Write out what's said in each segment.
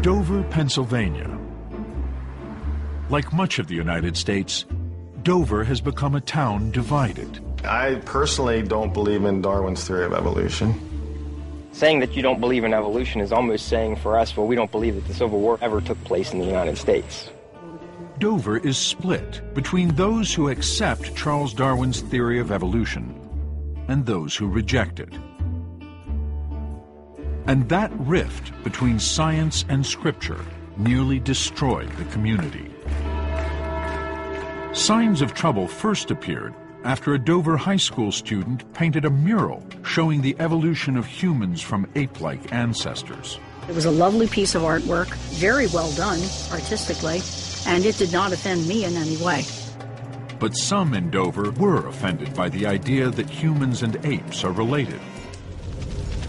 Dover, Pennsylvania. Like much of the United States, Dover has become a town divided. I personally don't believe in Darwin's theory of evolution. Saying that you don't believe in evolution is almost saying for us, well, we don't believe that the Civil War ever took place in the United States. Dover is split between those who accept Charles Darwin's theory of evolution and those who reject it. And that rift between science and scripture nearly destroyed the community. Signs of trouble first appeared after a Dover high school student painted a mural showing the evolution of humans from ape-like ancestors. It was a lovely piece of artwork, very well done artistically, and it did not offend me in any way. But some in Dover were offended by the idea that humans and apes are related.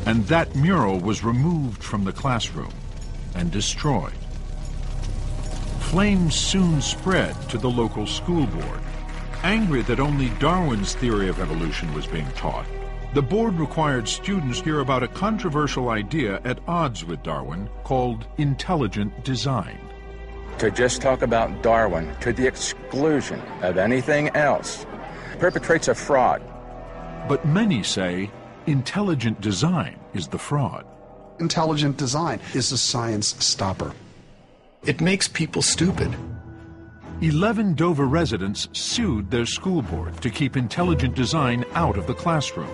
And that mural was removed from the classroom and destroyed. Flames soon spread to the local school board. Angry that only Darwin's theory of evolution was being taught, the board required students hear about a controversial idea at odds with Darwin called intelligent design. To just talk about Darwin to the exclusion of anything else perpetrates a fraud. But many say intelligent design is the fraud. Intelligent design is a science stopper. It makes people stupid. 11 Dover residents sued their school board to keep intelligent design out of the classroom.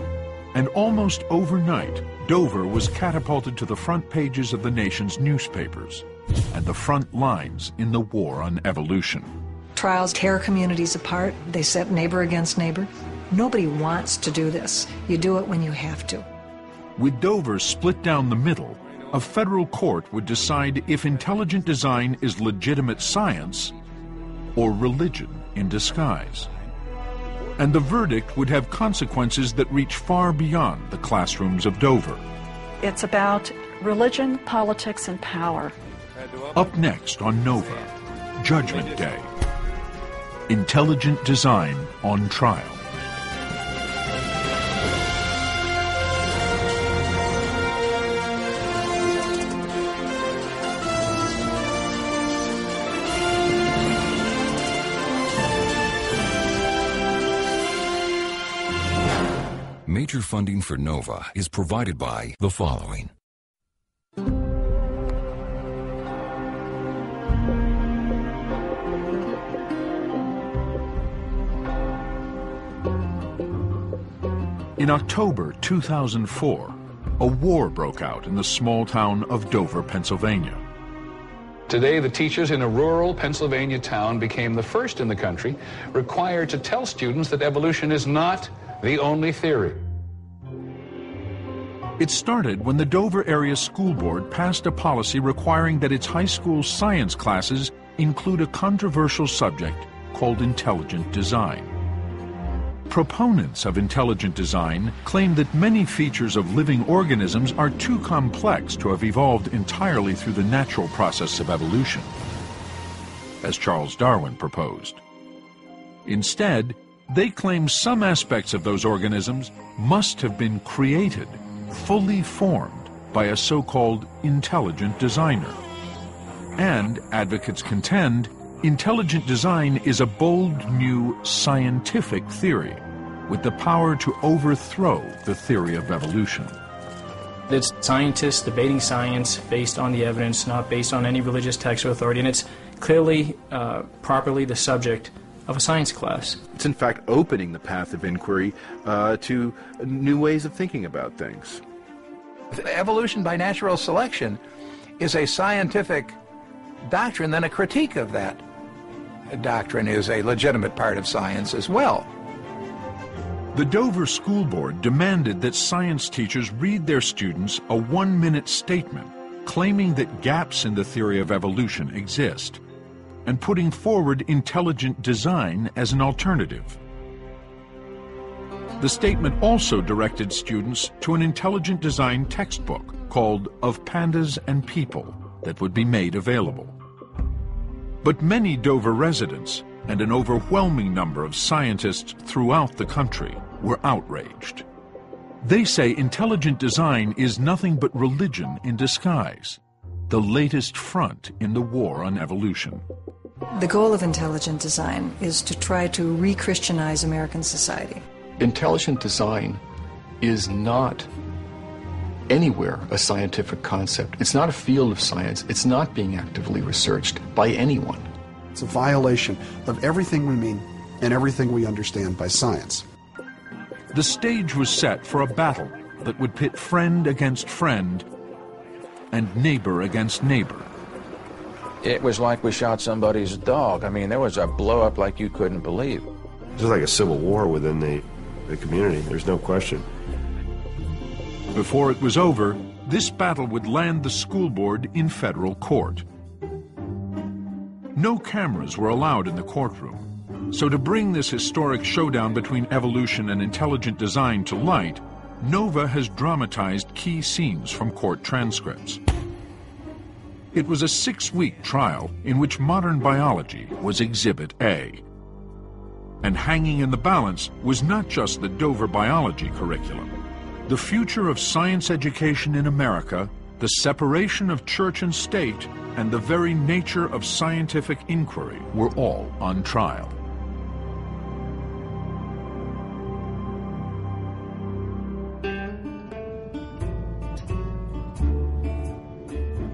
And almost overnight, Dover was catapulted to the front pages of the nation's newspapers and the front lines in the war on evolution. Trials tear communities apart. They set neighbor against neighbor. Nobody wants to do this. You do it when you have to. With Dover split down the middle, a federal court would decide if intelligent design is legitimate science or religion in disguise. And the verdict would have consequences that reach far beyond the classrooms of Dover. It's about religion, politics, and power. Up next on Nova, Judgment Day. Intelligent design on trial. Major funding for NOVA is provided by the following. In October 2004, a war broke out in the small town of Dover, Pennsylvania. Today, the teachers in a rural Pennsylvania town became the first in the country required to tell students that evolution is not the only theory. It started when the Dover Area School Board passed a policy requiring that its high school science classes include a controversial subject called intelligent design. Proponents of intelligent design claim that many features of living organisms are too complex to have evolved entirely through the natural process of evolution, as Charles Darwin proposed. Instead, they claim some aspects of those organisms must have been created, fully formed by a so-called intelligent designer. And, advocates contend, intelligent design is a bold new scientific theory with the power to overthrow the theory of evolution. It's scientists debating science based on the evidence, not based on any religious text or authority, and it's clearly, properly the subject of a science class. It's in fact opening the path of inquiry to new ways of thinking about things. Evolution by natural selection is a scientific doctrine, then a critique of that doctrine is a legitimate part of science as well. The Dover School Board demanded that science teachers read their students a 1-minute statement claiming that gaps in the theory of evolution exist, and putting forward intelligent design as an alternative. The statement also directed students to an intelligent design textbook called Of Pandas and People that would be made available. But many Dover residents and an overwhelming number of scientists throughout the country were outraged. They say intelligent design is nothing but religion in disguise, the latest front in the war on evolution. The goal of intelligent design is to try to re-Christianize American society. Intelligent design is not anywhere a scientific concept. It's not a field of science. It's not being actively researched by anyone. It's a violation of everything we mean and everything we understand by science. The stage was set for a battle that would pit friend against friend and neighbor against neighbor. It was like we shot somebody's dog. I mean, there was a blow up like you couldn't believe. It was like a civil war within the community, there's no question. Before it was over, this battle would land the school board in federal court. No cameras were allowed in the courtroom, so to bring this historic showdown between evolution and intelligent design to light, Nova has dramatized key scenes from court transcripts. It was a 6-week trial in which modern biology was Exhibit A. And hanging in the balance was not just the Dover biology curriculum. The future of science education in America, the separation of church and state, and the very nature of scientific inquiry were all on trial.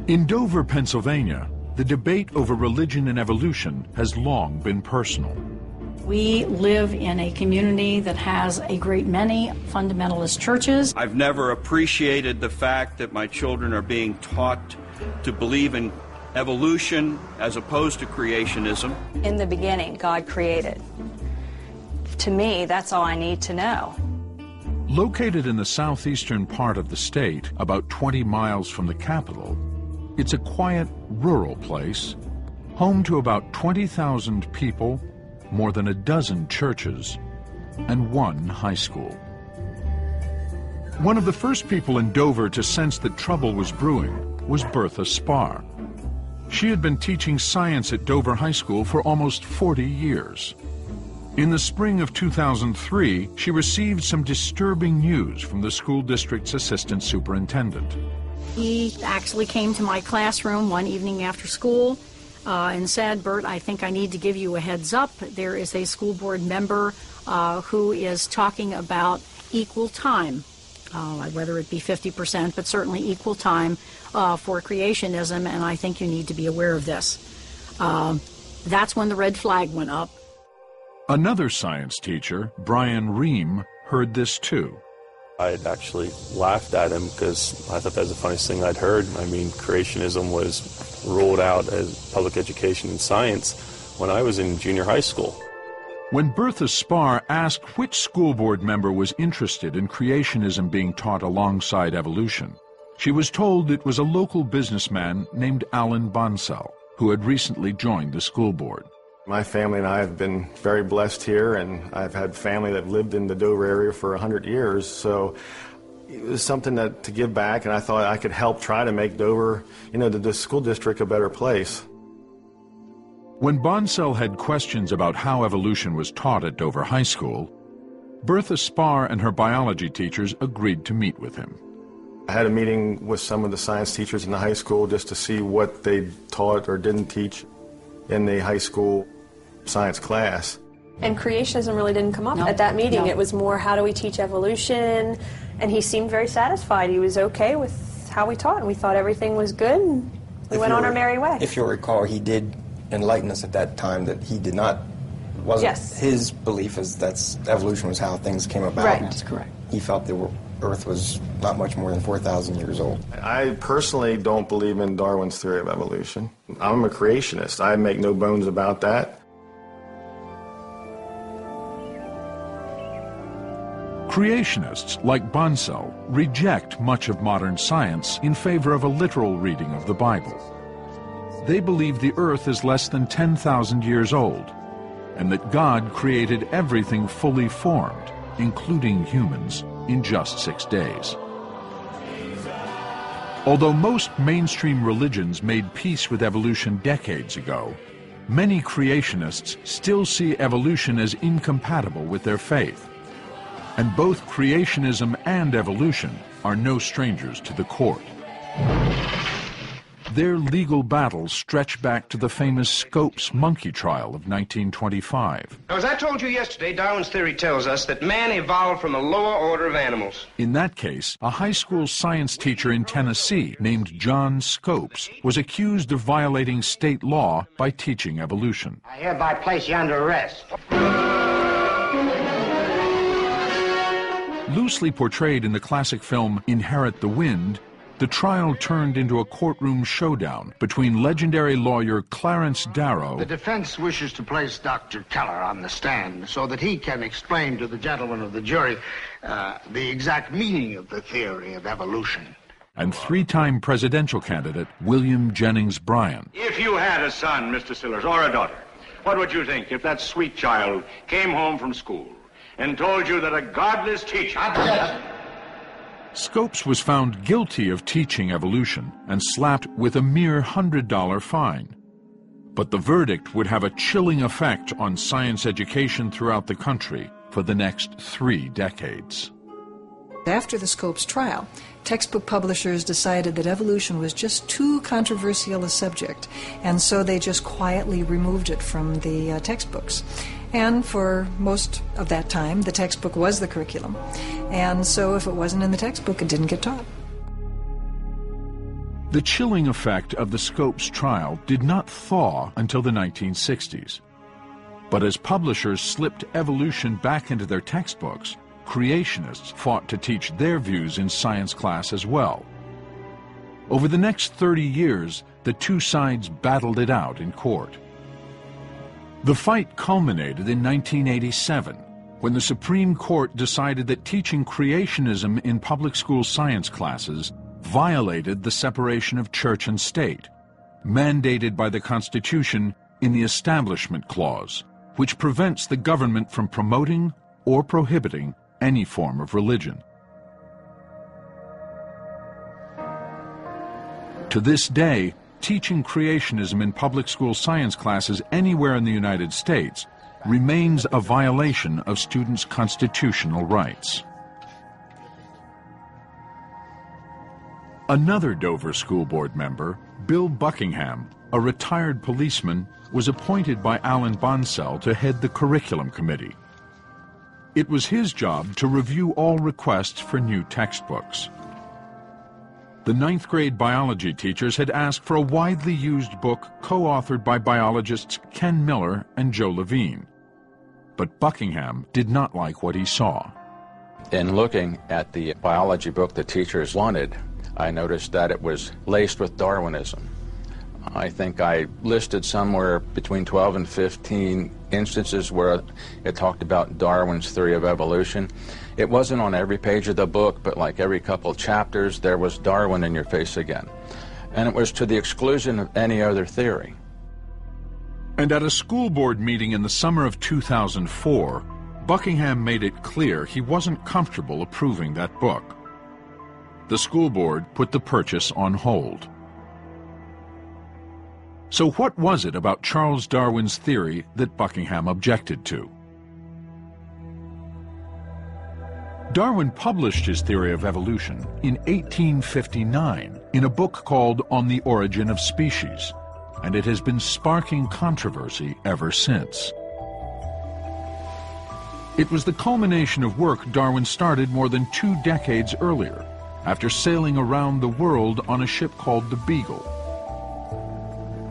In Dover, Pennsylvania, the debate over religion and evolution has long been personal. We live in a community that has a great many fundamentalist churches. I've never appreciated the fact that my children are being taught to believe in evolution as opposed to creationism. In the beginning, God created. To me, that's all I need to know. Located in the southeastern part of the state, about 20 miles from the capital, it's a quiet, rural place, home to about 20,000 people, more than a dozen churches, and one high school. One of the first people in Dover to sense that trouble was brewing was Bertha Spar. She had been teaching science at Dover High School for almost 40 years. In the spring of 2003, she received some disturbing news from the school district's assistant superintendent. He actually came to my classroom one evening after school and said, "Bert, I think I need to give you a heads up. There is a school board member who is talking about equal time, whether it be 50%, but certainly equal time for creationism, and I think you need to be aware of this." That's when the red flag went up. Another science teacher, Brian Ream, heard this too. I had actually laughed at him because I thought that was the funniest thing I'd heard. I mean, creationism was ruled out as public education and science when I was in junior high school. When Bertha Spar asked which school board member was interested in creationism being taught alongside evolution, she was told it was a local businessman named Alan Bonsell, who had recently joined the school board. My family and I have been very blessed here, and I've had family that lived in the Dover area for 100 years, so it was something to give back, and I thought I could help try to make Dover, the school district a better place. When Bonsell had questions about how evolution was taught at Dover High School, Bertha Spar and her biology teachers agreed to meet with him. I had a meeting with some of the science teachers in the high school just to see what they taught or didn't teach in the high school science class. And creationism really didn't come up at that meeting. It was more, how do we teach evolution? And he seemed very satisfied. He was okay with how we taught, and we thought everything was good, and we went on our merry way. If you'll recall, he did enlighten us at that time that he did not, wasn't his belief is that evolution was how things came about. Right, that's correct. He felt the Earth was not much more than 4,000 years old. I personally don't believe in Darwin's theory of evolution. I'm a creationist. I make no bones about that. Creationists, like Bonsell, reject much of modern science in favor of a literal reading of the Bible. They believe the earth is less than 10,000 years old, and that God created everything fully formed, including humans, in just 6 days. Although most mainstream religions made peace with evolution decades ago, many creationists still see evolution as incompatible with their faith. And both creationism and evolution are no strangers to the court. their legal battles stretch back to the famous Scopes monkey trial of 1925. Now, as I told you yesterday, Darwin's theory tells us that man evolved from a lower order of animals. In that case, a high school science teacher in Tennessee named John Scopes was accused of violating state law by teaching evolution. I hereby place you under arrest. Loosely portrayed in the classic film Inherit the Wind, the trial turned into a courtroom showdown between legendary lawyer Clarence Darrow. The defense wishes to place Dr. Keller on the stand so that he can explain to the gentlemen of the jury the exact meaning of the theory of evolution. And three-time presidential candidate William Jennings Bryan. If you had a son, Mr. Sillars, or a daughter, what would you think if that sweet child came home from school and told you that a godless teacher... Scopes was found guilty of teaching evolution and slapped with a mere $100 fine. But the verdict would have a chilling effect on science education throughout the country for the next 3 decades. After the Scopes trial, textbook publishers decided that evolution was just too controversial a subject, and so they just quietly removed it from the textbooks. And for most of that time, the textbook was the curriculum. And so if it wasn't in the textbook, it didn't get taught. The chilling effect of the Scopes trial did not thaw until the 1960s. But as publishers slipped evolution back into their textbooks, creationists fought to teach their views in science class as well. Over the next 30 years, the two sides battled it out in court. The fight culminated in 1987, when the Supreme Court decided that teaching creationism in public school science classes violated the separation of church and state, mandated by the Constitution in the Establishment Clause, which prevents the government from promoting or prohibiting any form of religion. To this day, teaching creationism in public school science classes anywhere in the United States remains a violation of students' constitutional rights. Another Dover School Board member, Bill Buckingham, a retired policeman, was appointed by Alan Bonsell to head the curriculum committee. It was his job to review all requests for new textbooks. The 9th grade biology teachers had asked for a widely used book co-authored by biologists Ken Miller and Joe Levine. But Buckingham did not like what he saw. In looking at the biology book the teachers wanted, I noticed that it was laced with Darwinism. I think I listed somewhere between 12 and 15 instances where it talked about Darwin's theory of evolution. It wasn't on every page of the book, but like every couple chapters, there was Darwin in your face again. And it was to the exclusion of any other theory. And at a school board meeting in the summer of 2004, Buckingham made it clear he wasn't comfortable approving that book. The school board put the purchase on hold. So what was it about Charles Darwin's theory that Buckingham objected to? Darwin published his theory of evolution in 1859 in a book called On the Origin of Species, and it has been sparking controversy ever since. It was the culmination of work Darwin started more than 2 decades earlier, after sailing around the world on a ship called the Beagle.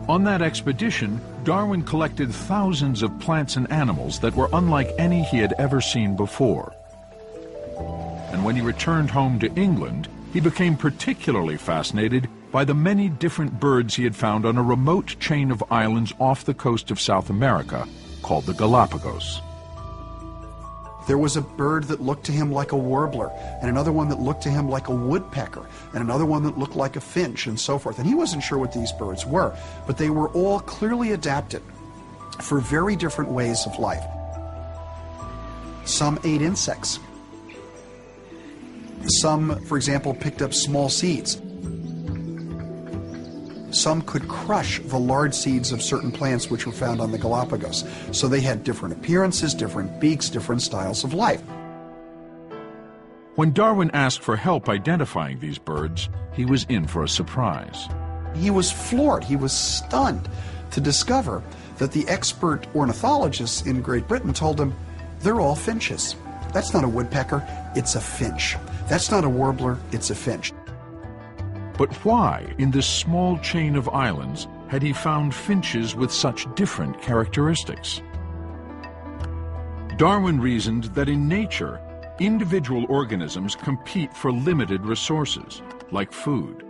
On that expedition, Darwin collected thousands of plants and animals that were unlike any he had ever seen before. And when he returned home to England, he became particularly fascinated by the many different birds he had found on a remote chain of islands off the coast of South America called the Galapagos. There was a bird that looked to him like a warbler, and another one that looked to him like a woodpecker, and another one that looked like a finch, and so forth. And he wasn't sure what these birds were, but they were all clearly adapted for very different ways of life. Some ate insects. Some, for example, picked up small seeds. Some could crush the large seeds of certain plants which were found on the Galapagos. So they had different appearances, different beaks, different styles of life. When Darwin asked for help identifying these birds, he was in for a surprise. He was floored, he was stunned to discover that the expert ornithologists in Great Britain told him, they're all finches. That's not a woodpecker, it's a finch. That's not a warbler, it's a finch. But why, in this small chain of islands, had he found finches with such different characteristics? Darwin reasoned that in nature, individual organisms compete for limited resources, like food.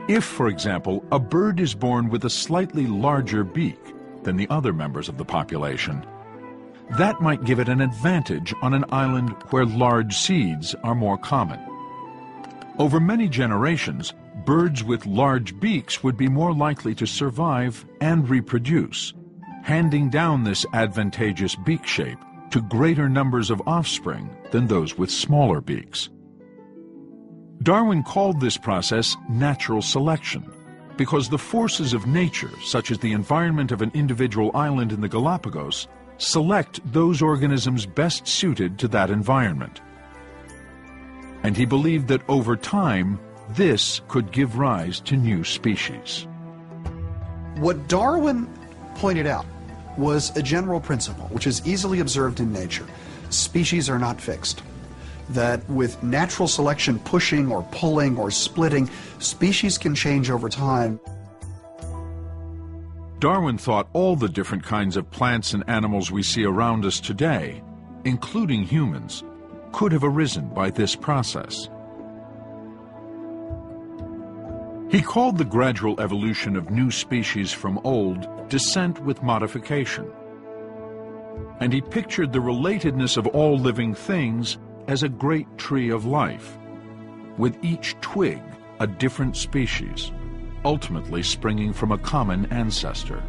If, for example, a bird is born with a slightly larger beak than the other members of the population, that might give it an advantage on an island where large seeds are more common. Over many generations, birds with large beaks would be more likely to survive and reproduce, handing down this advantageous beak shape to greater numbers of offspring than those with smaller beaks. Darwin called this process natural selection because the forces of nature, such as the environment of an individual island in the Galapagos, select those organisms best suited to that environment. And he believed that over time, this could give rise to new species. What Darwin pointed out was a general principle, which is easily observed in nature. Species are not fixed. That with natural selection pushing or pulling or splitting, species can change over time. Darwin thought all the different kinds of plants and animals we see around us today, including humans, could have arisen by this process. He called the gradual evolution of new species from old descent with modification. And he pictured the relatedness of all living things as a great tree of life, with each twig a different species, ultimately springing from a common ancestor.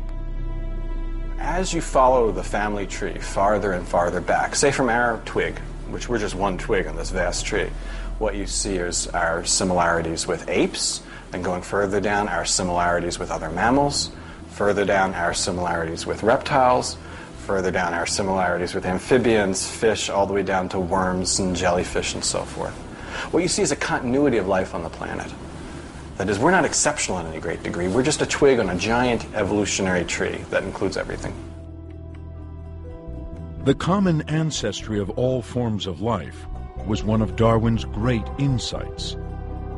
As you follow the family tree farther and farther back, say from our twig, which we're just one twig on this vast tree, what you see is our similarities with apes, and going further down, our similarities with other mammals, further down, our similarities with reptiles, further down, our similarities with amphibians, fish, all the way down to worms and jellyfish and so forth. What you see is a continuity of life on the planet. That is, we're not exceptional in any great degree. We're just a twig on a giant evolutionary tree that includes everything. The common ancestry of all forms of life was one of Darwin's great insights,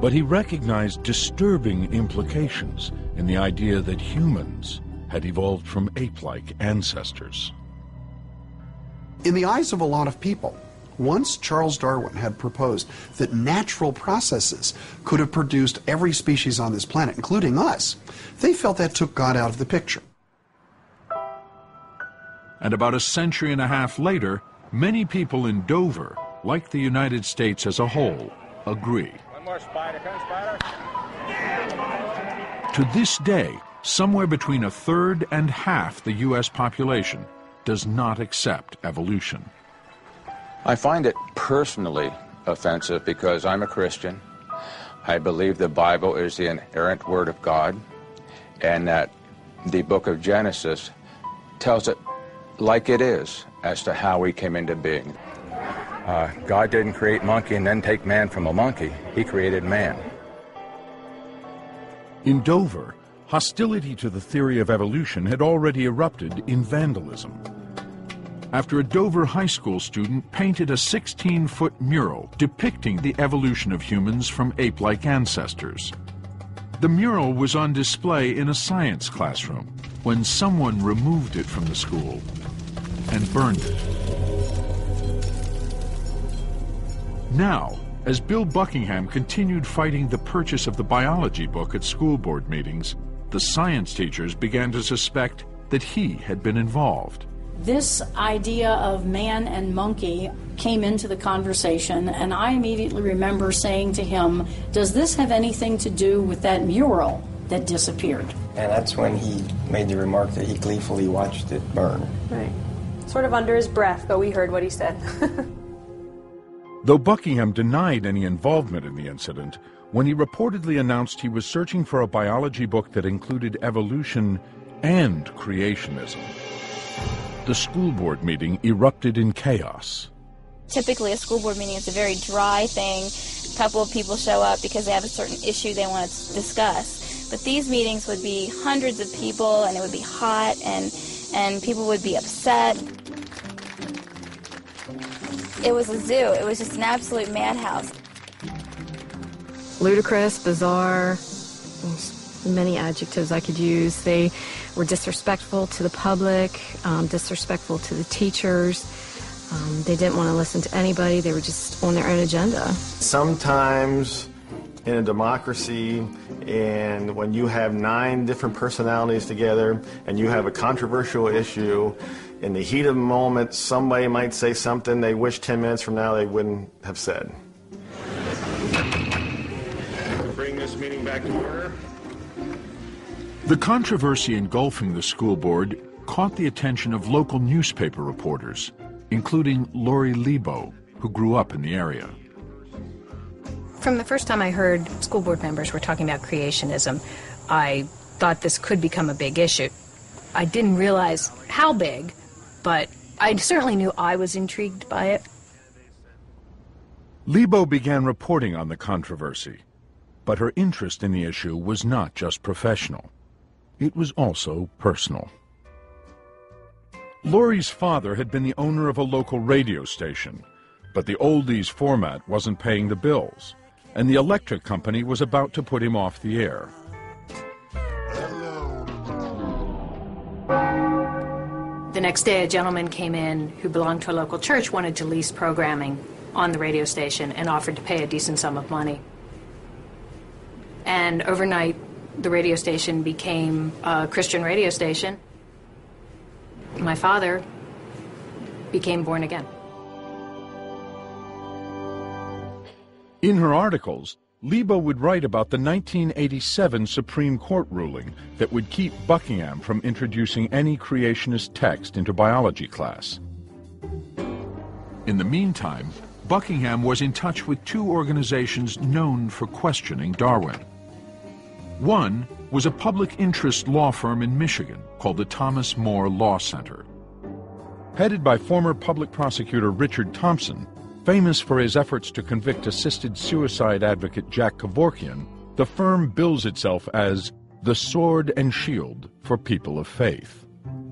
but he recognized disturbing implications in the idea that humans had evolved from ape-like ancestors. In the eyes of a lot of people, once Charles Darwin had proposed that natural processes could have produced every species on this planet, including us, they felt that took God out of the picture. And about a century and a half later, many people in Dover, like the United States as a whole, agree. One more spider, come spider. To this day, somewhere between a third and half the U.S. population does not accept evolution. I find it personally offensive because I'm a Christian. I believe the Bible is the inerrant Word of God, and that the book of Genesis tells it like it is as to how we came into being. God didn't create monkey and then take man from a monkey. He created man. In Dover, hostility to the theory of evolution had already erupted in vandalism. After a Dover high school student painted a 16-foot mural depicting the evolution of humans from ape-like ancestors. The mural was on display in a science classroom when someone removed it from the school and burned it. Now, as Bill Buckingham continued fighting the purchase of the biology book at school board meetings, the science teachers began to suspect that he had been involved. This idea of man and monkey came into the conversation, and I immediately remember saying to him, does this have anything to do with that mural that disappeared? And that's when he made the remark that he gleefully watched it burn. Right. Sort of under his breath, but we heard what he said. Though Buckingham denied any involvement in the incident, when he reportedly announced he was searching for a biology book that included evolution and creationism, the school board meeting erupted in chaos. Typically, a school board meeting is a very dry thing. A couple of people show up because they have a certain issue they want to discuss. But these meetings would be hundreds of people, and it would be hot, and people would be upset. It was a zoo. It was just an absolute madhouse. Ludicrous, bizarre, there's many adjectives I could use. They were disrespectful to the public, disrespectful to the teachers. They didn't want to listen to anybody. They were just on their own agenda. Sometimes in a democracy, and when you have 9 different personalities together and you have a controversial issue, in the heat of the moment, somebody might say something they wish 10 minutes from now they wouldn't have said. Bring this meeting back to order. The controversy engulfing the school board caught the attention of local newspaper reporters, including Lori Lebo, who grew up in the area. From the first time I heard school board members were talking about creationism, I thought this could become a big issue. I didn't realize how big, but I certainly knew I was intrigued by it. Lebo began reporting on the controversy, but her interest in the issue was not just professional. It was also personal. Lori's father had been the owner of a local radio station, but the oldies format wasn't paying the bills, and the electric company was about to put him off the air. The next day, a gentleman came in who belonged to a local church, wanted to lease programming on the radio station, and offered to pay a decent sum of money. And overnight, the radio station became a Christian radio station. My father became born again. In her articles, Lebo would write about the 1987 Supreme Court ruling that would keep Buckingham from introducing any creationist text into biology class. In the meantime, Buckingham was in touch with 2 organizations known for questioning Darwin. One was a public interest law firm in Michigan called the Thomas More Law Center. Headed by former public prosecutor Richard Thompson, famous for his efforts to convict assisted suicide advocate Jack Kevorkian, the firm bills itself as the sword and shield for people of faith.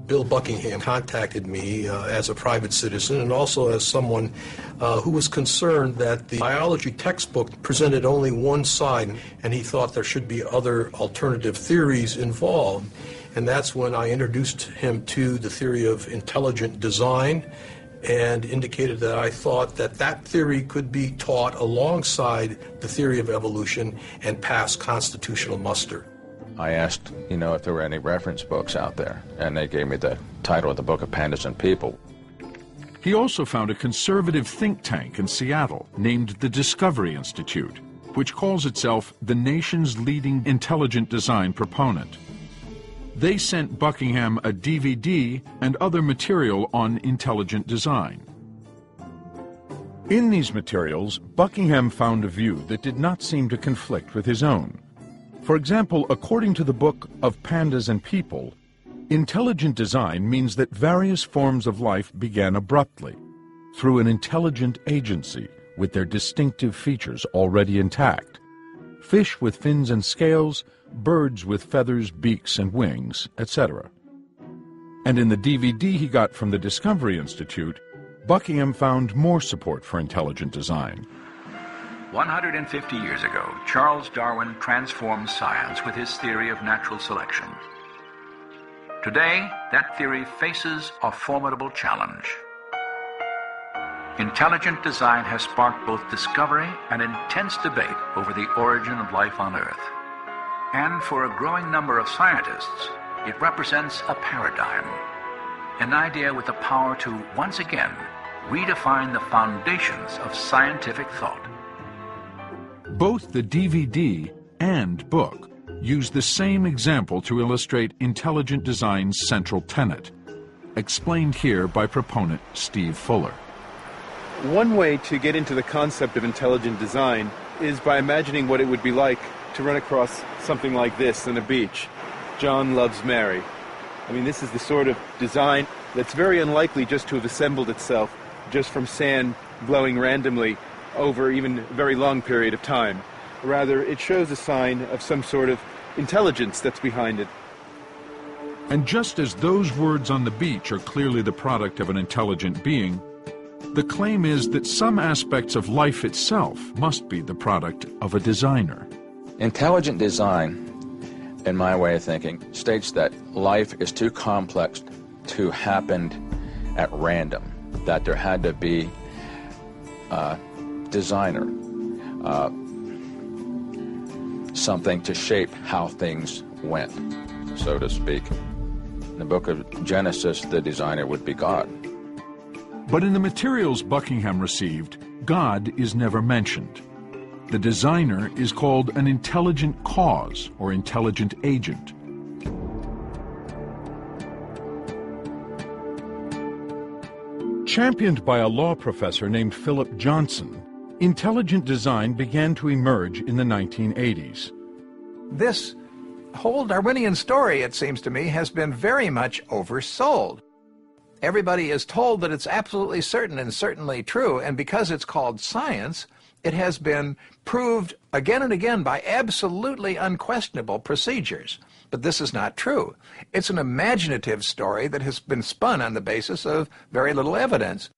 Bill Buckingham contacted me as a private citizen and also as someone who was concerned that the biology textbook presented only one side, and he thought there should be other alternative theories involved. And that's when I introduced him to the theory of intelligent design and indicated that I thought that that theory could be taught alongside the theory of evolution and pass constitutional muster. I asked, if there were any reference books out there, and they gave me the title of the book of Pandas and People. He also found a conservative think tank in Seattle named the Discovery Institute, which calls itself the nation's leading intelligent design proponent. They sent Buckingham a DVD and other material on intelligent design. In these materials, Buckingham found a view that did not seem to conflict with his own. For example, according to the book of Pandas and People, intelligent design means that various forms of life began abruptly, through an intelligent agency with their distinctive features already intact. Fish with fins and scales, birds with feathers, beaks, and wings, etc. And in the DVD he got from the Discovery Institute, Buckingham found more support for intelligent design. 150 years ago, Charles Darwin transformed science with his theory of natural selection. Today, that theory faces a formidable challenge. Intelligent design has sparked both discovery and intense debate over the origin of life on Earth. And for a growing number of scientists, it represents a paradigm, an idea with the power to, once again, redefine the foundations of scientific thought. Both the DVD and book use the same example to illustrate intelligent design's central tenet, explained here by proponent Steve Fuller. One way to get into the concept of intelligent design is by imagining what it would be like to run across something like this on a beach. John loves Mary. I mean, this is the sort of design that's very unlikely just to have assembled itself just from sand blowing randomly over even a very long period of time. Rather, it shows a sign of some sort of intelligence that's behind it. And just as those words on the beach are clearly the product of an intelligent being, the claim is that some aspects of life itself must be the product of a designer. Intelligent design, in my way of thinking, states that life is too complex to happen at random, that there had to be a designer, something to shape how things went, so to speak. In the book of Genesis, the designer would be God. But in the materials Buckingham received, God is never mentioned. The designer is called an intelligent cause or intelligent agent. Championed by a law professor named Philip Johnson, intelligent design began to emerge in the 1980s. This whole Darwinian story, it seems to me, has been very much oversold. Everybody is told that it's absolutely certain and certainly true, and because it's called science, it has been proved again and again by absolutely unquestionable procedures. But this is not true. It's an imaginative story that has been spun on the basis of very little evidence.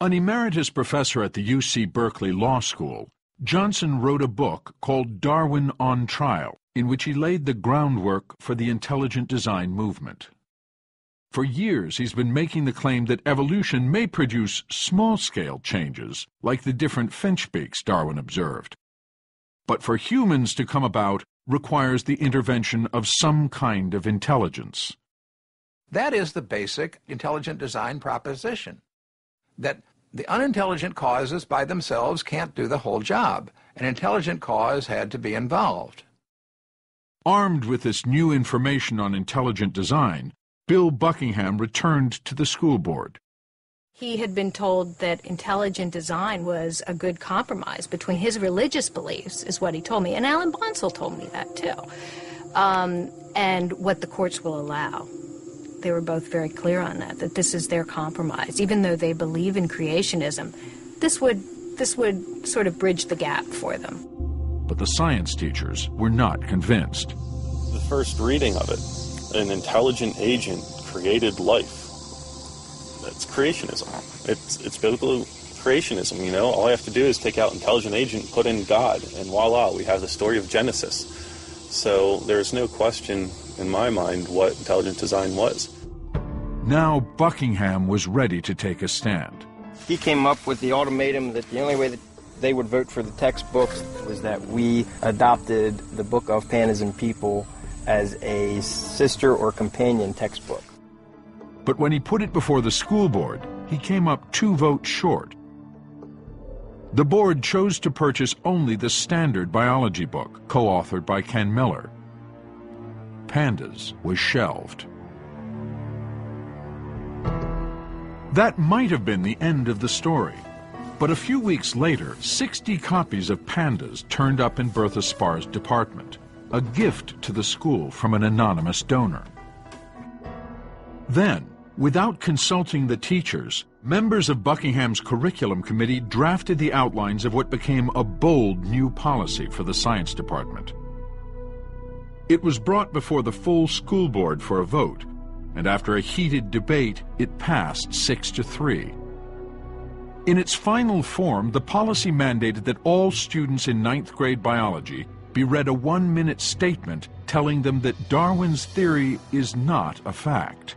An emeritus professor at the UC Berkeley Law School, Johnson wrote a book called Darwin on Trial, in which he laid the groundwork for the intelligent design movement. For years, he's been making the claim that evolution may produce small-scale changes, like the different finch beaks Darwin observed. But for humans to come about requires the intervention of some kind of intelligence. That is the basic intelligent design proposition, that the unintelligent causes by themselves can't do the whole job. An intelligent cause had to be involved. Armed with this new information on intelligent design, Bill Buckingham returned to the school board. He had been told that intelligent design was a good compromise between his religious beliefs, is what he told me, and Alan Bonsall told me that too, and what the courts will allow. They were both very clear on that this is their compromise. Even though they believe in creationism, this would sort of bridge the gap for them. But the science teachers were not convinced. The first reading of it, an intelligent agent created life. That's creationism. It's biblical creationism, you know. All I have to do is take out intelligent agent, put in God, and voila, we have the story of Genesis. So there's no question in my mind what intelligent design was. Now Buckingham was ready to take a stand. He came up with the ultimatum that the only way that they would vote for the textbooks was that we adopted the Book of Pandas and People as a sister or companion textbook. But when he put it before the school board, he came up 2 votes short. The board chose to purchase only the standard biology book, co-authored by Kitzmiller. Pandas was shelved. That might have been the end of the story. But a few weeks later, 60 copies of Pandas turned up in Bertha Sparr's department, a gift to the school from an anonymous donor. Then, without consulting the teachers, members of Buckingham's curriculum committee drafted the outlines of what became a bold new policy for the science department. It was brought before the full school board for a vote, and after a heated debate, it passed 6-3. In its final form, the policy mandated that all students in 9th grade biology be read a 1-minute statement telling them that Darwin's theory is not a fact,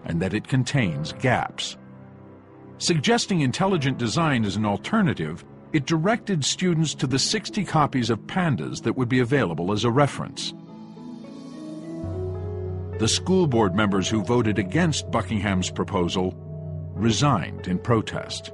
and that it contains gaps. Suggesting intelligent design as an alternative, it directed students to the 60 copies of Pandas that would be available as a reference. The school board members who voted against Buckingham's proposal resigned in protest.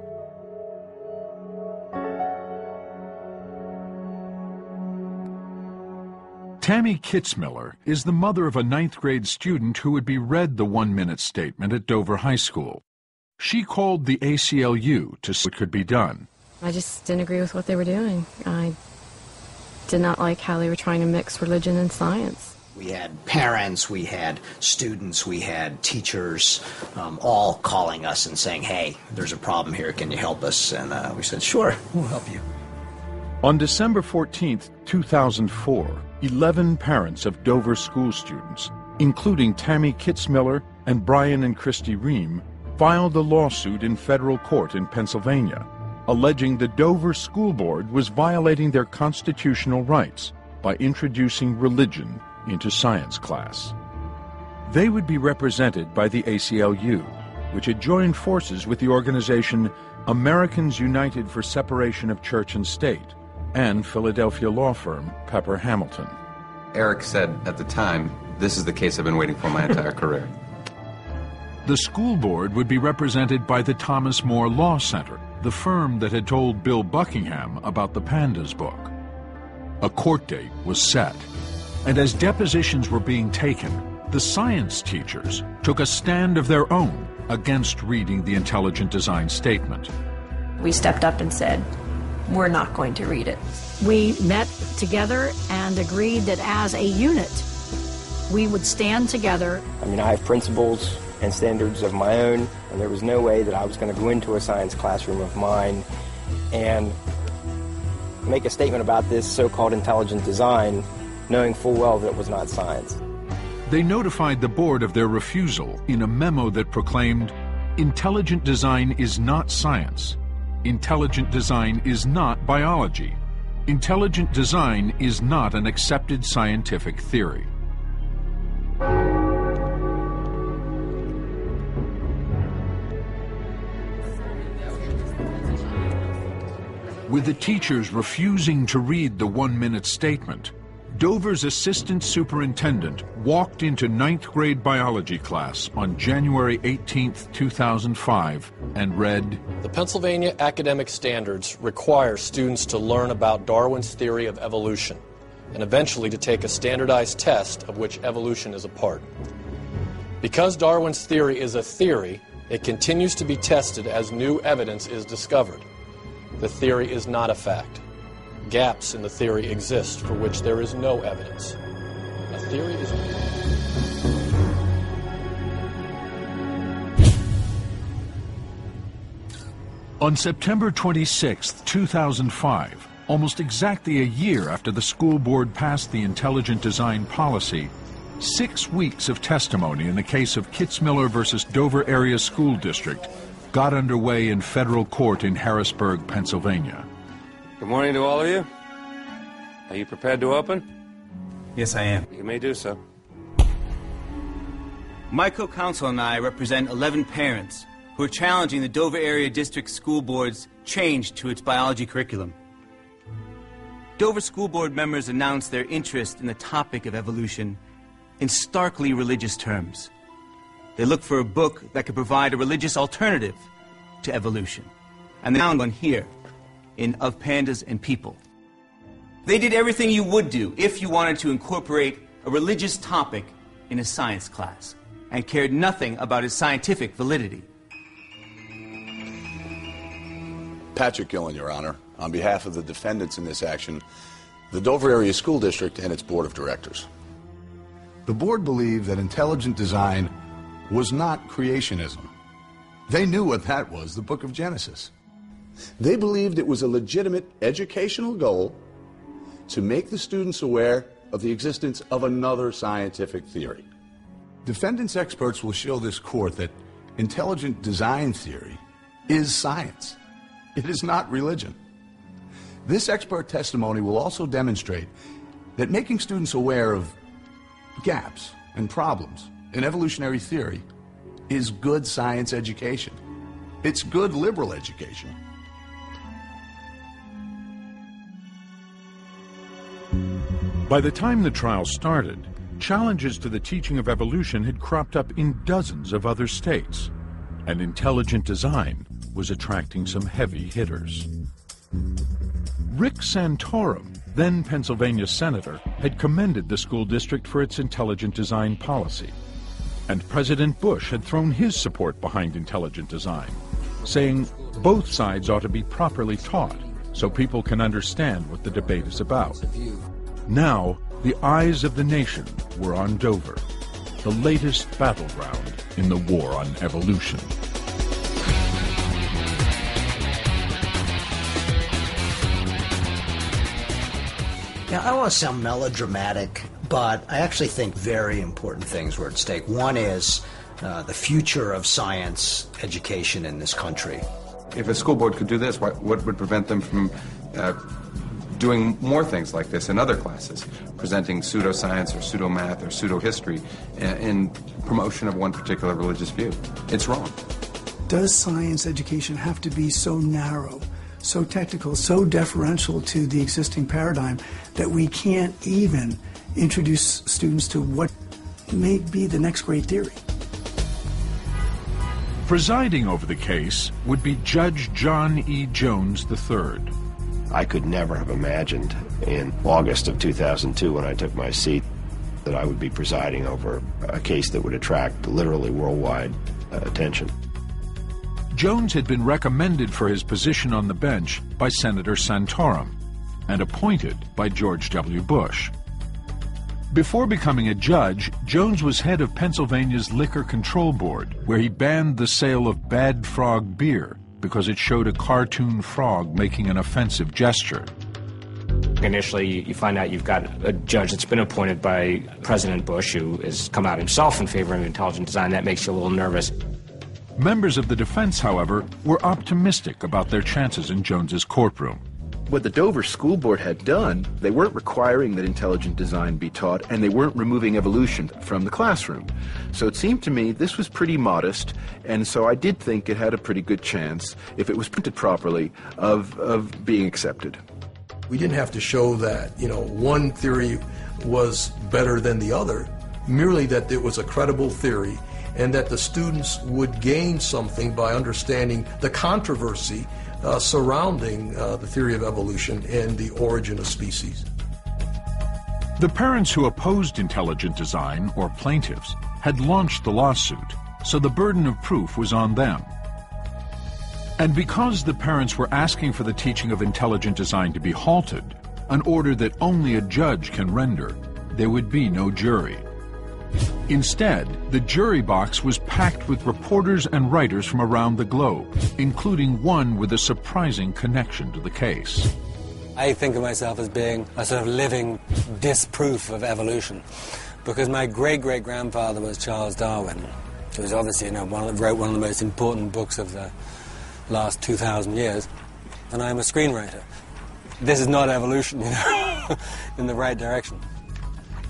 Tammy Kitzmiller is the mother of a 9th grade student who would be read the 1-minute statement at Dover High School. She called the ACLU to see what could be done. I just didn't agree with what they were doing. I did not like how they were trying to mix religion and science. We had parents, we had students, we had teachers, all calling us and saying, hey, there's a problem here, can you help us? And we said, sure, we'll help you. On December 14, 2004, 11 parents of Dover school students, including Tammy Kitzmiller and Brian and Christy Ream, filed a lawsuit in federal court in Pennsylvania, alleging the Dover School Board was violating their constitutional rights by introducing religion into science class. They would be represented by the ACLU, which had joined forces with the organization Americans United for Separation of Church and State, and Philadelphia law firm Pepper Hamilton. Eric said at the time, "This is the case I've been waiting for my entire career." The school board would be represented by the Thomas More Law Center, the firm that had told Bill Buckingham about the Pandas book. A court date was set, and as depositions were being taken, the science teachers took a stand of their own against reading the intelligent design statement. We stepped up and said, we're not going to read it. We met together and agreed that as a unit, we would stand together. I mean, I have principles and standards of my own, and there was no way that I was going to go into a science classroom of mine and make a statement about this so-called intelligent design, knowing full well that it was not science. They notified the board of their refusal in a memo that proclaimed, "Intelligent design is not science. Intelligent design is not biology. Intelligent design is not an accepted scientific theory." With the teachers refusing to read the one-minute statement, Dover's assistant superintendent walked into 9th grade biology class on January 18, 2005, and read, "The Pennsylvania academic standards require students to learn about Darwin's theory of evolution and eventually to take a standardized test of which evolution is a part. Because Darwin's theory is a theory, it continues to be tested as new evidence is discovered. The theory is not a fact. Gaps in the theory exist for which there is no evidence. A theory is..." On September 26, 2005, almost exactly a year after the school board passed the intelligent design policy, 6 weeks of testimony in the case of Kitzmiller versus Dover Area School District got underway in federal court in Harrisburg, Pennsylvania. Good morning to all of you. Are you prepared to open? Yes, I am. You may do so. My co-counsel and I represent 11 parents who are challenging the Dover Area District School Board's change to its biology curriculum. Dover School Board members announced their interest in the topic of evolution in starkly religious terms. They looked for a book that could provide a religious alternative to evolution. And they found one here, in Of Pandas and People. They did everything you would do if you wanted to incorporate a religious topic in a science class, and cared nothing about its scientific validity. Patrick Gillen, Your Honor, on behalf of the defendants in this action, the Dover Area School District and its Board of Directors. The board believed that intelligent design was not creationism. They knew what that was, the book of Genesis. They believed it was a legitimate educational goal to make the students aware of the existence of another scientific theory. Defendants' experts will show this court that intelligent design theory is science. It is not religion. This expert testimony will also demonstrate that making students aware of gaps and problems in evolutionary theory is good science education. It's good liberal education. By the time the trial started, challenges to the teaching of evolution had cropped up in dozens of other states, and intelligent design was attracting some heavy hitters. Rick Santorum, then Pennsylvania senator, had commended the school district for its intelligent design policy. And President Bush had thrown his support behind intelligent design, saying both sides ought to be properly taught so people can understand what the debate is about. Now, the eyes of the nation were on Dover, the latest battleground in the war on evolution. Yeah, I don't want to sound melodramatic, but I actually think very important things were at stake. One is the future of science education in this country. If a school board could do this, what would prevent them from doing more things like this in other classes, presenting pseudoscience or pseudomath or pseudohistory in promotion of one particular religious view? It's wrong. Does science education have to be so narrow, so technical, so deferential to the existing paradigm that we can't even introduce students to what may be the next great theory? Presiding over the case would be Judge John E. Jones III. I could never have imagined in August of 2002, when I took my seat, that I would be presiding over a case that would attract literally worldwide attention. Jones had been recommended for his position on the bench by Senator Santorum and appointed by George W. Bush. Before becoming a judge, Jones was head of Pennsylvania's Liquor Control Board, where he banned the sale of Bad Frog beer because it showed a cartoon frog making an offensive gesture. Initially, you find out you've got a judge that's been appointed by President Bush who has come out himself in favor of intelligent design. That makes you a little nervous. Members of the defense, however, were optimistic about their chances in Jones's courtroom. What the Dover School Board had done, they weren't requiring that intelligent design be taught, and they weren't removing evolution from the classroom. So it seemed to me this was pretty modest, and so I did think it had a pretty good chance, if it was printed properly, of being accepted. We didn't have to show that, one theory was better than the other, merely that it was a credible theory and that the students would gain something by understanding the controversy surrounding the theory of evolution and the origin of species. The parents who opposed intelligent design, or plaintiffs, had launched the lawsuit, so the burden of proof was on them. And because the parents were asking for the teaching of intelligent design to be halted, an order that only a judge can render, there would be no jury. Instead, the jury box was packed with reporters and writers from around the globe, including one with a surprising connection to the case. I think of myself as being a sort of living disproof of evolution, because my great-great-grandfather was Charles Darwin, who was obviously wrote one of the most important books of the last 2,000 years, and I'm a screenwriter. This is not evolution, in the right direction.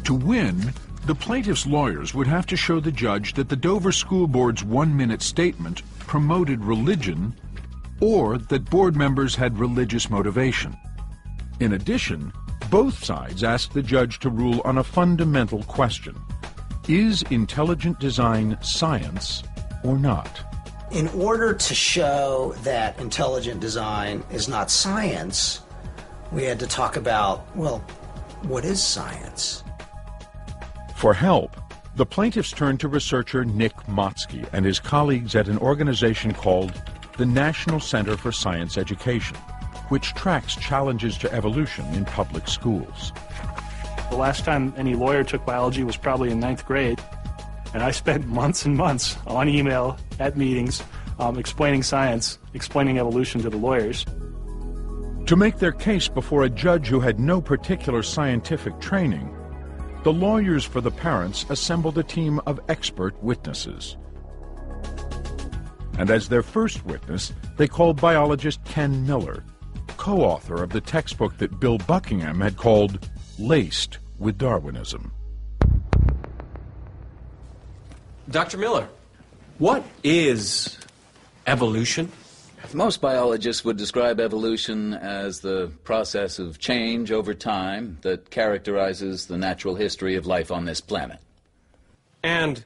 To win, the plaintiff's lawyers would have to show the judge that the Dover School Board's one-minute statement promoted religion, or that board members had religious motivation. In addition, both sides asked the judge to rule on a fundamental question: is intelligent design science or not? In order to show that intelligent design is not science, we had to talk about, well, what is science? For help, the plaintiffs turned to researcher Nick Motzke and his colleagues at an organization called the National Center for Science Education, which tracks challenges to evolution in public schools. The last time any lawyer took biology was probably in 9th grade, and I spent months and months on email at meetings explaining science, explaining evolution to the lawyers. To make their case before a judge who had no particular scientific training, the lawyers for the parents assembled a team of expert witnesses. And as their first witness, they called biologist Ken Miller, co-author of the textbook that Bill Buckingham had called Laced with Darwinism. Dr. Miller, what is evolution? Most biologists would describe evolution as the process of change over time that characterizes the natural history of life on this planet. And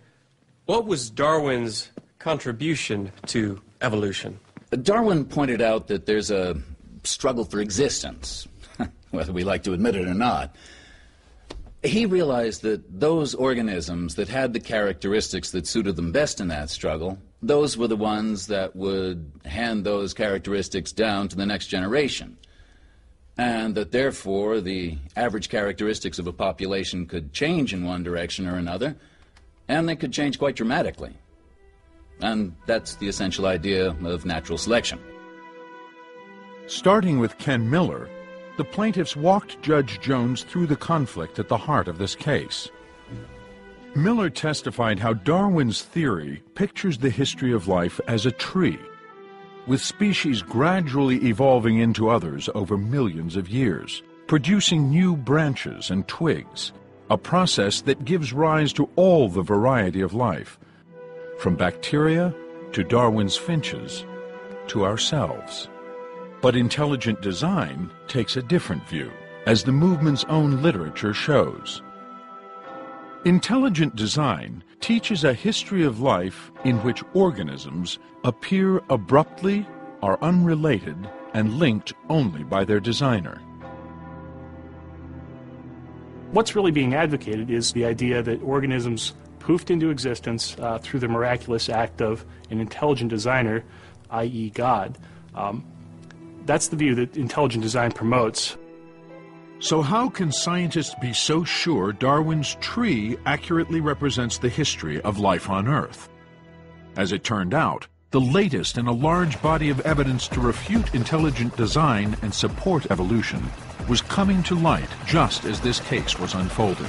what was Darwin's contribution to evolution? Darwin pointed out that there's a struggle for existence, whether we like to admit it or not. He realized that those organisms that had the characteristics that suited them best in that struggle, those were the ones that would hand those characteristics down to the next generation. And that therefore the average characteristics of a population could change in one direction or another, and they could change quite dramatically. And that's the essential idea of natural selection. Starting with Ken Miller, the plaintiffs walked Judge Jones through the conflict at the heart of this case. Miller testified how Darwin's theory pictures the history of life as a tree, with species gradually evolving into others over millions of years, producing new branches and twigs, a process that gives rise to all the variety of life, from bacteria to Darwin's finches to ourselves. But intelligent design takes a different view, as the movement's own literature shows. Intelligent design teaches a history of life in which organisms appear abruptly, are unrelated, and linked only by their designer. What's really being advocated is the idea that organisms poofed into existence through the miraculous act of an intelligent designer, i.e. God. That's the view that intelligent design promotes. So how can scientists be so sure Darwin's tree accurately represents the history of life on Earth? As it turned out, the latest in a large body of evidence to refute intelligent design and support evolution was coming to light just as this case was unfolding.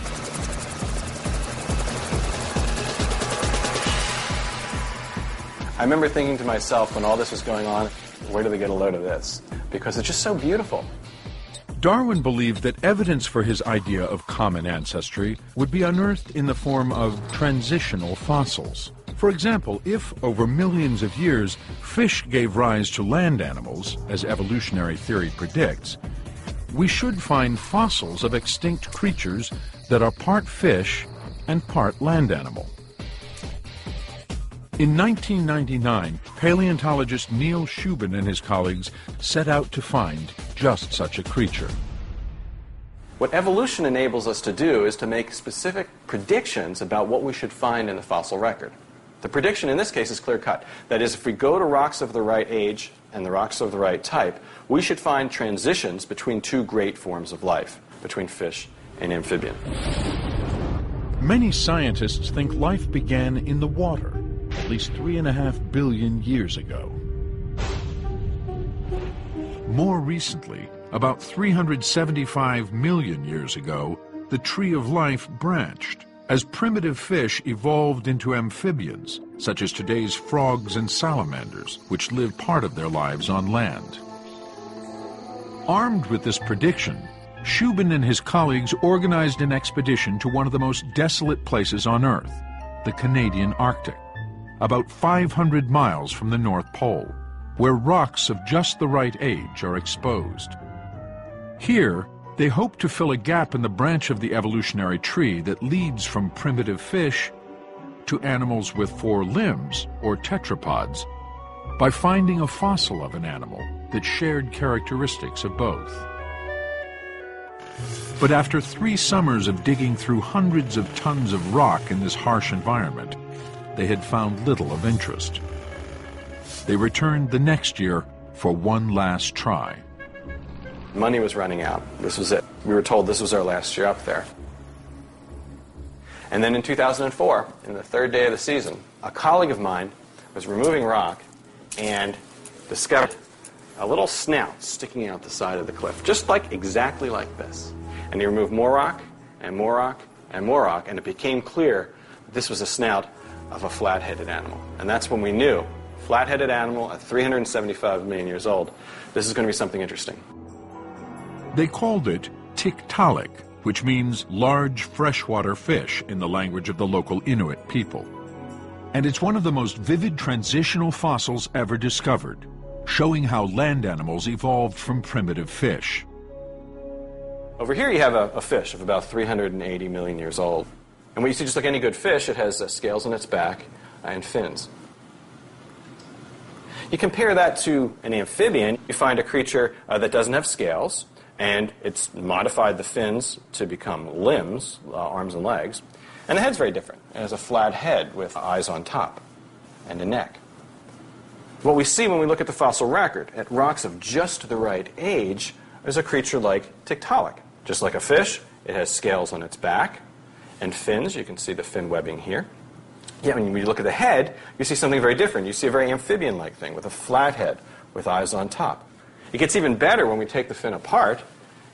I remember thinking to myself when all this was going on, where do they get a load of this? Because it's just so beautiful. Darwin believed that evidence for his idea of common ancestry would be unearthed in the form of transitional fossils. For example, if, over millions of years, fish gave rise to land animals, as evolutionary theory predicts, we should find fossils of extinct creatures that are part fish and part land animal. In 1999, paleontologist Neil Shubin and his colleagues set out to find just such a creature. What evolution enables us to do is to make specific predictions about what we should find in the fossil record. The prediction in this case is clear-cut. That is, if we go to rocks of the right age and the rocks of the right type, we should find transitions between two great forms of life, between fish and amphibian. Many scientists think life began in the water, at least 3.5 billion years ago. More recently, about 375 million years ago, the tree of life branched as primitive fish evolved into amphibians, such as today's frogs and salamanders, which live part of their lives on land. Armed with this prediction, Shubin and his colleagues organized an expedition to one of the most desolate places on Earth, the Canadian Arctic, about 500 miles from the North Pole, where rocks of just the right age are exposed. Here, they hope to fill a gap in the branch of the evolutionary tree that leads from primitive fish to animals with 4 limbs, or tetrapods, by finding a fossil of an animal that shared characteristics of both. But after 3 summers of digging through hundreds of tons of rock in this harsh environment, they had found little of interest. They returned the next year for one last try. Money was running out. This was it. We were told this was our last year up there. And then in 2004, in the 3rd day of the season, a colleague of mine was removing rock and discovered a little snout sticking out the side of the cliff, just exactly like this. And he removed more rock, and more rock, and more rock, and it became clear that this was a snout of a flat-headed animal. And that's when we knew, flat-headed animal at 375 million years old, this is going to be something interesting. They called it Tiktaalik, which means large freshwater fish in the language of the local Inuit people. And it's one of the most vivid transitional fossils ever discovered, showing how land animals evolved from primitive fish. Over here you have a fish of about 380 million years old. And when you see just like any good fish, it has scales on its back and fins. You compare that to an amphibian, you find a creature that doesn't have scales, and it's modified the fins to become limbs, arms and legs. And the head's very different. It has a flat head with eyes on top and a neck. What we see when we look at the fossil record, at rocks of just the right age, is a creature like Tiktaalik. Just like a fish, it has scales on its back and fins. You can see the fin webbing here. Yet when you look at the head, you see something very different. You see a very amphibian-like thing with a flat head with eyes on top. It gets even better when we take the fin apart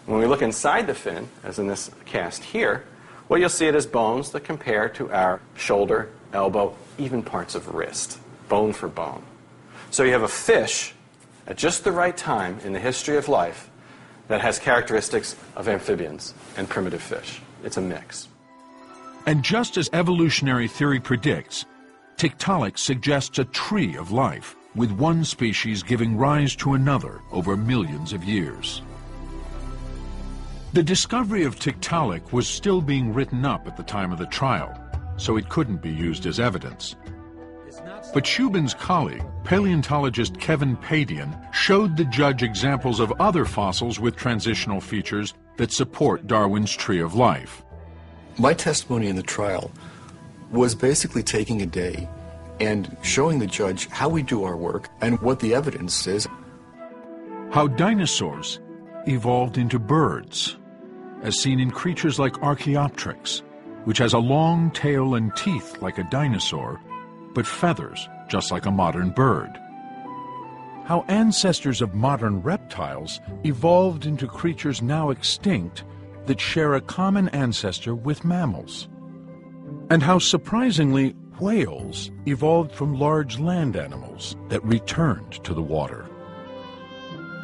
When we look inside the fin, as in this cast here, what you'll see it as bones that compare to our shoulder, elbow, even parts of wrist, bone for bone. So you have a fish at just the right time in the history of life that has characteristics of amphibians and primitive fish. It's a mix. And just as evolutionary theory predicts, Tiktaalik suggests a tree of life, with one species giving rise to another over millions of years. The discovery of Tiktaalik was still being written up at the time of the trial, so it couldn't be used as evidence. But Shubin's colleague, paleontologist Kevin Padian, showed the judge examples of other fossils with transitional features that support Darwin's tree of life. My testimony in the trial was basically taking a day and showing the judge how we do our work and what the evidence is. How dinosaurs evolved into birds, as seen in creatures like Archaeopteryx, which has a long tail and teeth like a dinosaur, but feathers just like a modern bird. How ancestors of modern reptiles evolved into creatures now extinct that share a common ancestor with mammals. And how surprisingly whales evolved from large land animals that returned to the water.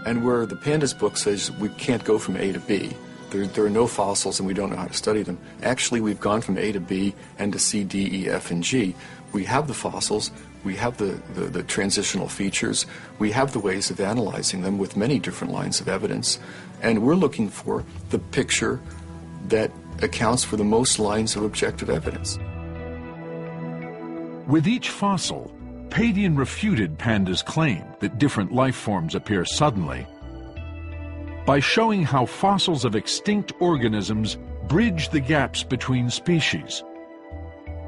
And where the pandas book says we can't go from A to B, there are no fossils and we don't know how to study them. Actually, we've gone from A to B and to C, D, E, F, and G. We have the fossils, we have the transitional features, we have the ways of analyzing them with many different lines of evidence, and we're looking for the picture that accounts for the most lines of objective evidence. With each fossil, Padian refuted Panda's claim that different life forms appear suddenly by showing how fossils of extinct organisms bridge the gaps between species,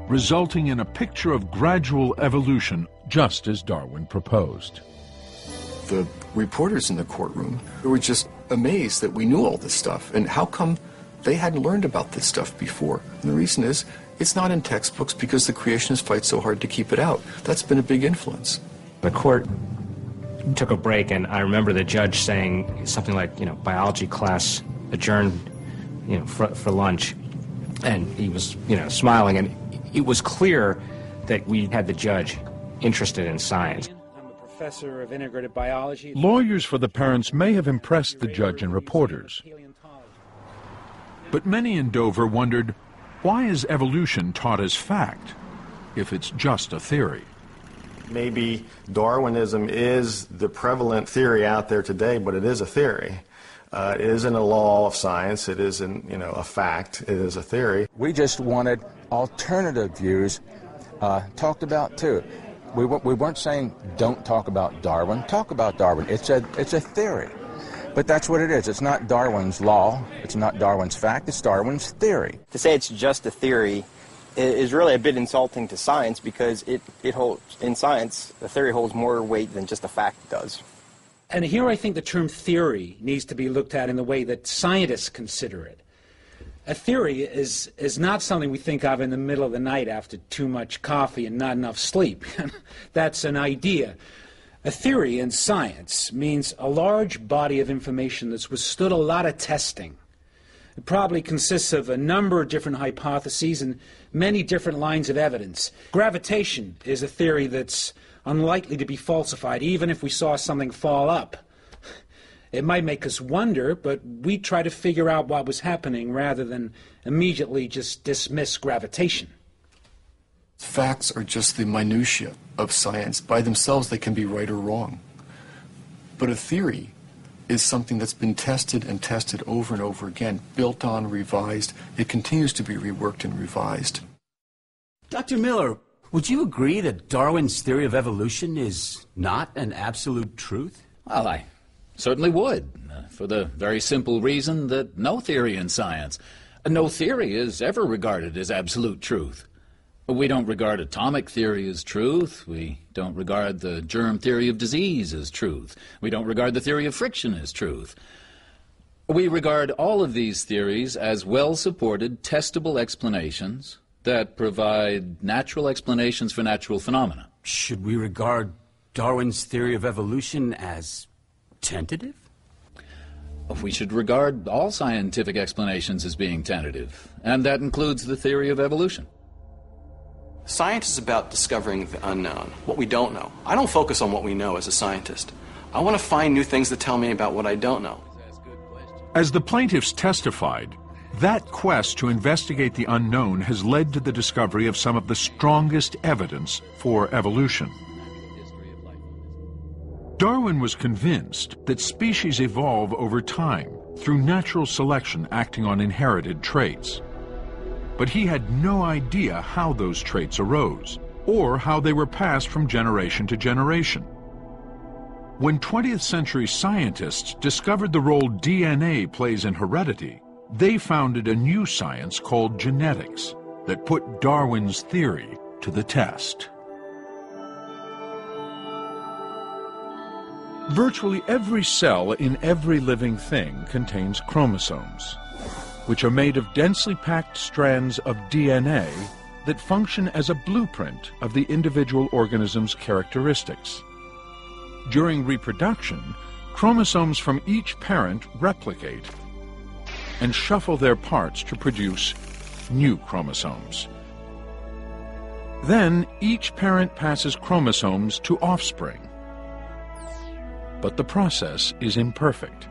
resulting in a picture of gradual evolution, just as Darwin proposed. The reporters in the courtroom were just amazed that we knew all this stuff, and how come they hadn't learned about this stuff before? And the reason is, it's not in textbooks because the creationists fight so hard to keep it out. That's been a big influence. The court took a break, and I remember the judge saying something like, biology class adjourned, for lunch, and he was, smiling, and it was clear that we had the judge interested in science. I'm a professor of integrated biology. Lawyers for the parents may have impressed the judge and reporters, but many in Dover wondered, why is evolution taught as fact if it's just a theory? Maybe Darwinism is the prevalent theory out there today, but it is a theory. It isn't a law of science. It isn't, a fact. It is a theory. We just wanted alternative views talked about too. We weren't saying don't talk about Darwin. Talk about Darwin. It's a theory, but that's what it is. It's not Darwin's law. It's not Darwin's fact. It's Darwin's theory. To say it's just a theory is really a bit insulting to science, because it holds, in science, the theory holds more weight than just a fact does. And here I think the term theory needs to be looked at in the way that scientists consider it. A theory is not something we think of in the middle of the night after too much coffee and not enough sleep. That's an idea. A theory in science means a large body of information that's withstood a lot of testing. It probably consists of a number of different hypotheses and many different lines of evidence. Gravitation is a theory that's unlikely to be falsified, even if we saw something fall up. It might make us wonder, but we try to figure out what was happening rather than immediately just dismiss gravitation. Facts are just the minutiae of science. By themselves, they can be right or wrong. But a theory is something that's been tested and tested over and over again, built on, revised. It continues to be reworked and revised. Dr. Miller, would you agree that Darwin's theory of evolution is not an absolute truth? Well, I certainly would, for the very simple reason that no theory in science, no theory is ever regarded as absolute truth. We don't regard atomic theory as truth. We don't regard the germ theory of disease as truth. We don't regard the theory of friction as truth. We regard all of these theories as well-supported, testable explanations that provide natural explanations for natural phenomena. Should we regard Darwin's theory of evolution as tentative? we should regard all scientific explanations as being tentative, and that includes the theory of evolution. Science is about discovering the unknown, what we don't know. I don't focus on what we know as a scientist. I want to find new things that tell me about what I don't know. As the plaintiffs testified, that quest to investigate the unknown has led to the discovery of some of the strongest evidence for evolution. Darwin was convinced that species evolve over time through natural selection acting on inherited traits. But he had no idea how those traits arose, or how they were passed from generation to generation. When 20th century scientists discovered the role DNA plays in heredity, they founded a new science called genetics that put Darwin's theory to the test. Virtually every cell in every living thing contains chromosomes, which are made of densely packed strands of DNA that function as a blueprint of the individual organism's characteristics. During reproduction, chromosomes from each parent replicate and shuffle their parts to produce new chromosomes. Then each parent passes chromosomes to offspring. But the process is imperfect.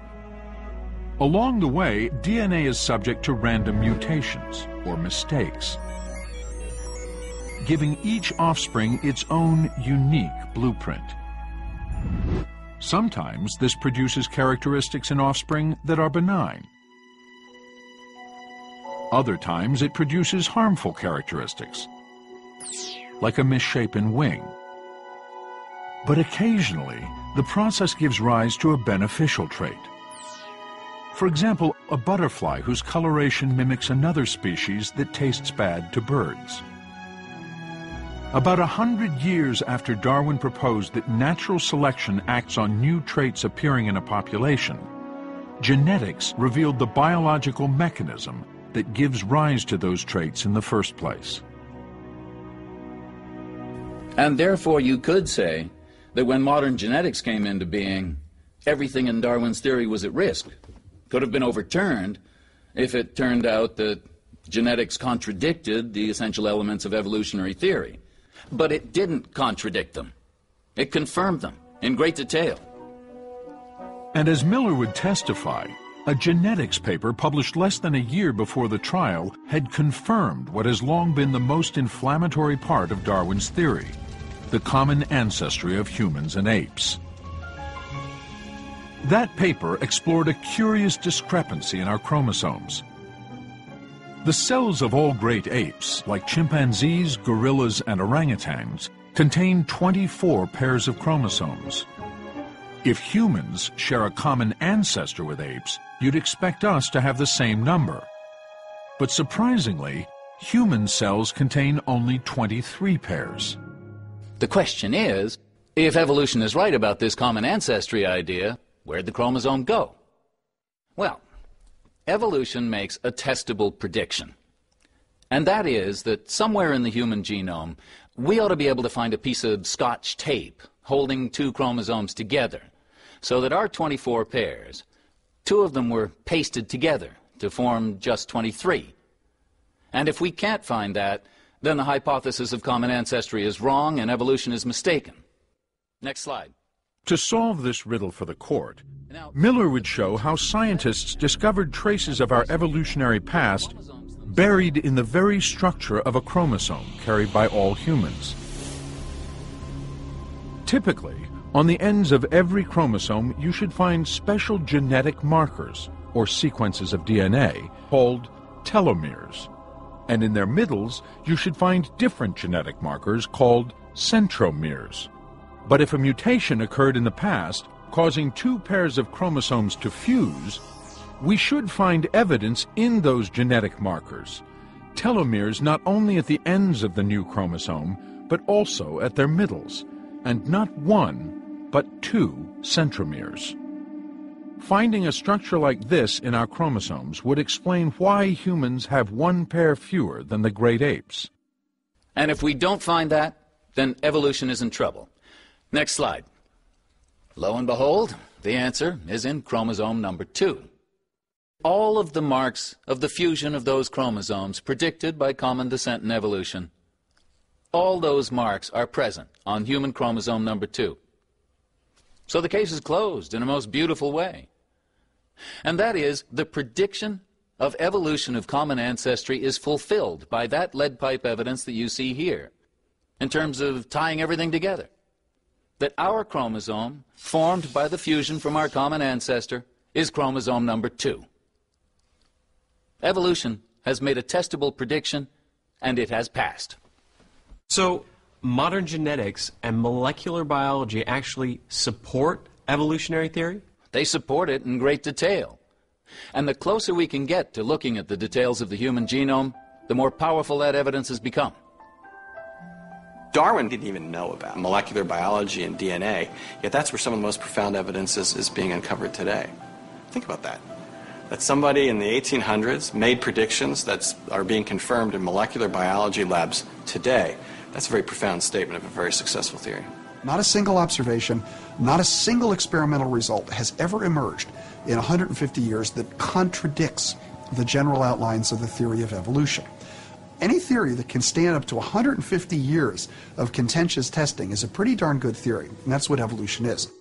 Along the way, DNA is subject to random mutations or mistakes, giving each offspring its own unique blueprint. Sometimes this produces characteristics in offspring that are benign. Other times it produces harmful characteristics, like a misshapen wing. But occasionally, the process gives rise to a beneficial trait. For example, a butterfly whose coloration mimics another species that tastes bad to birds. About 100 years after Darwin proposed that natural selection acts on new traits appearing in a population, genetics revealed the biological mechanism that gives rise to those traits in the first place. And therefore you could say that when modern genetics came into being, everything in Darwin's theory was at risk, could have been overturned if it turned out that genetics contradicted the essential elements of evolutionary theory. But it didn't contradict them. It confirmed them in great detail. And as Miller would testify, a genetics paper published less than a year before the trial had confirmed what has long been the most inflammatory part of Darwin's theory: the common ancestry of humans and apes. That paper explored a curious discrepancy in our chromosomes. The cells of all great apes, like chimpanzees, gorillas, and orangutans, contain 24 pairs of chromosomes. If humans share a common ancestor with apes, you'd expect us to have the same number. But surprisingly, human cells contain only 23 pairs. The question is, if evolution is right about this common ancestry idea, where'd the chromosome go? Well, evolution makes a testable prediction. And that is that somewhere in the human genome, we ought to be able to find a piece of Scotch tape holding two chromosomes together, so that our 24 pairs, two of them were pasted together to form just 23. And if we can't find that, then the hypothesis of common ancestry is wrong and evolution is mistaken. Next slide. To solve this riddle for the court, Miller would show how scientists discovered traces of our evolutionary past buried in the very structure of a chromosome carried by all humans. Typically, on the ends of every chromosome, you should find special genetic markers, or sequences of DNA, called telomeres. And in their middles, you should find different genetic markers called centromeres. But if a mutation occurred in the past, causing two pairs of chromosomes to fuse, we should find evidence in those genetic markers, telomeres not only at the ends of the new chromosome, but also at their middles, and not one, but two centromeres. Finding a structure like this in our chromosomes would explain why humans have one pair fewer than the great apes. And if we don't find that, then evolution is in trouble. Next slide. Lo and behold, The answer is in chromosome number 2. All of the marks of the fusion of those chromosomes predicted by common descent and evolution, all those marks are present on human chromosome number 2. So the case is closed in a most beautiful way. And that is, the prediction of evolution of common ancestry is fulfilled by that lead pipe evidence that you see here, in terms of tying everything together. That our chromosome, formed by the fusion from our common ancestor, is chromosome number 2. Evolution has made a testable prediction, and it has passed. So, modern genetics and molecular biology actually support evolutionary theory? They support it in great detail. And the closer we can get to looking at the details of the human genome, the more powerful that evidence has become. Darwin didn't even know about molecular biology and DNA, yet that's where some of the most profound evidence is being uncovered today. Think about that. That somebody in the 1800s made predictions that are being confirmed in molecular biology labs today. That's a very profound statement of a very successful theory. Not a single observation, not a single experimental result has ever emerged in 150 years that contradicts the general outlines of the theory of evolution. Any theory that can stand up to 150 years of contentious testing is a pretty darn good theory, and that's what evolution is.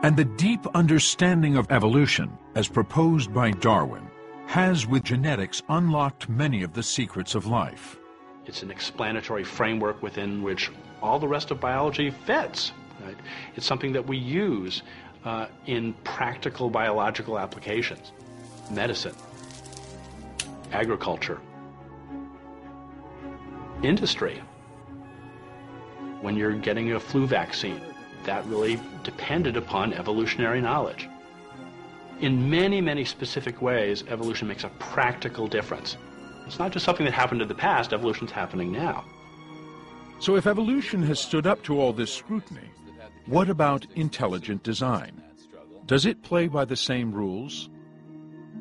And the deep understanding of evolution, as proposed by Darwin, has with genetics unlocked many of the secrets of life. It's an explanatory framework within which all the rest of biology fits. Right? It's something that we use in practical biological applications. Medicine, agriculture, industry. When you're getting a flu vaccine, that really depended upon evolutionary knowledge. In many, many specific ways, evolution makes a practical difference. It's not just something that happened in the past, evolution's happening now. So if evolution has stood up to all this scrutiny, what about intelligent design? Does it play by the same rules?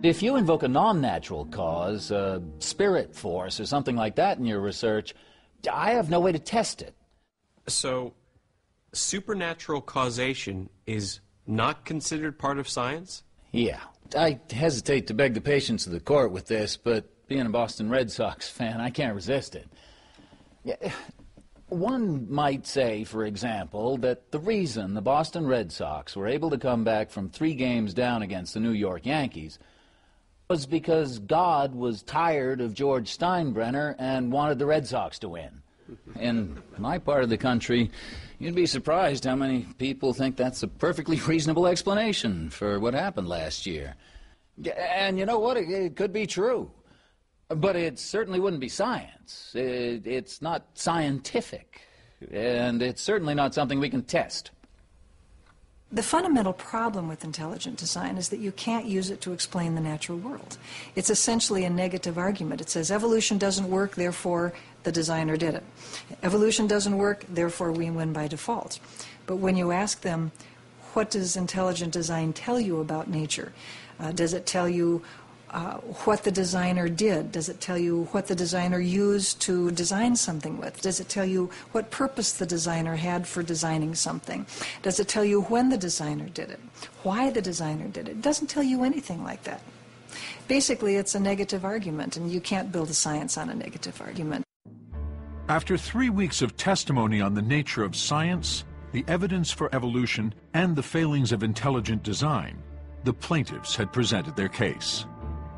If you invoke a non-natural cause, a spirit force or something like that in your research, I have no way to test it. So, supernatural causation is not considered part of science? Yeah. I hesitate to beg the patience of the court with this, but being a Boston Red Sox fan, I can't resist it. One might say, for example, that the reason the Boston Red Sox were able to come back from 3 games down against the New York Yankees was because God was tired of George Steinbrenner and wanted the Red Sox to win. In my part of the country, you'd be surprised how many people think that's a perfectly reasonable explanation for what happened last year. And you know what? It could be true. But it certainly wouldn't be science. It's not scientific. And it's certainly not something we can test. The fundamental problem with intelligent design is that you can't use it to explain the natural world. It's essentially a negative argument. It says evolution doesn't work, therefore the designer did it. Evolution doesn't work, therefore we win by default. But when you ask them, what does intelligent design tell you about nature? Does it tell you what the designer did? Does it tell you what the designer used to design something with? Does it tell you what purpose the designer had for designing something? Does it tell you when the designer did it? Why the designer did it? It doesn't tell you anything like that. Basically, it's a negative argument, and you can't build a science on a negative argument. After 3 weeks of testimony on the nature of science, the evidence for evolution, and the failings of intelligent design, the plaintiffs had presented their case.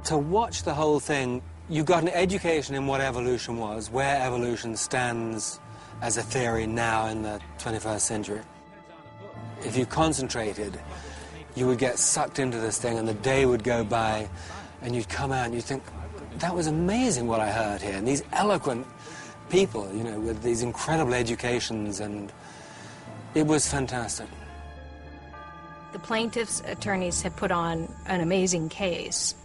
To watch the whole thing, you got an education in what evolution was, where evolution stands as a theory now in the 21st century. If you concentrated, you would get sucked into this thing, and the day would go by, and you'd come out and you'd think, that was amazing what I heard here. And these eloquent people, you know, with these incredible educations, and it was fantastic. The plaintiffs' attorneys had put on an amazing case.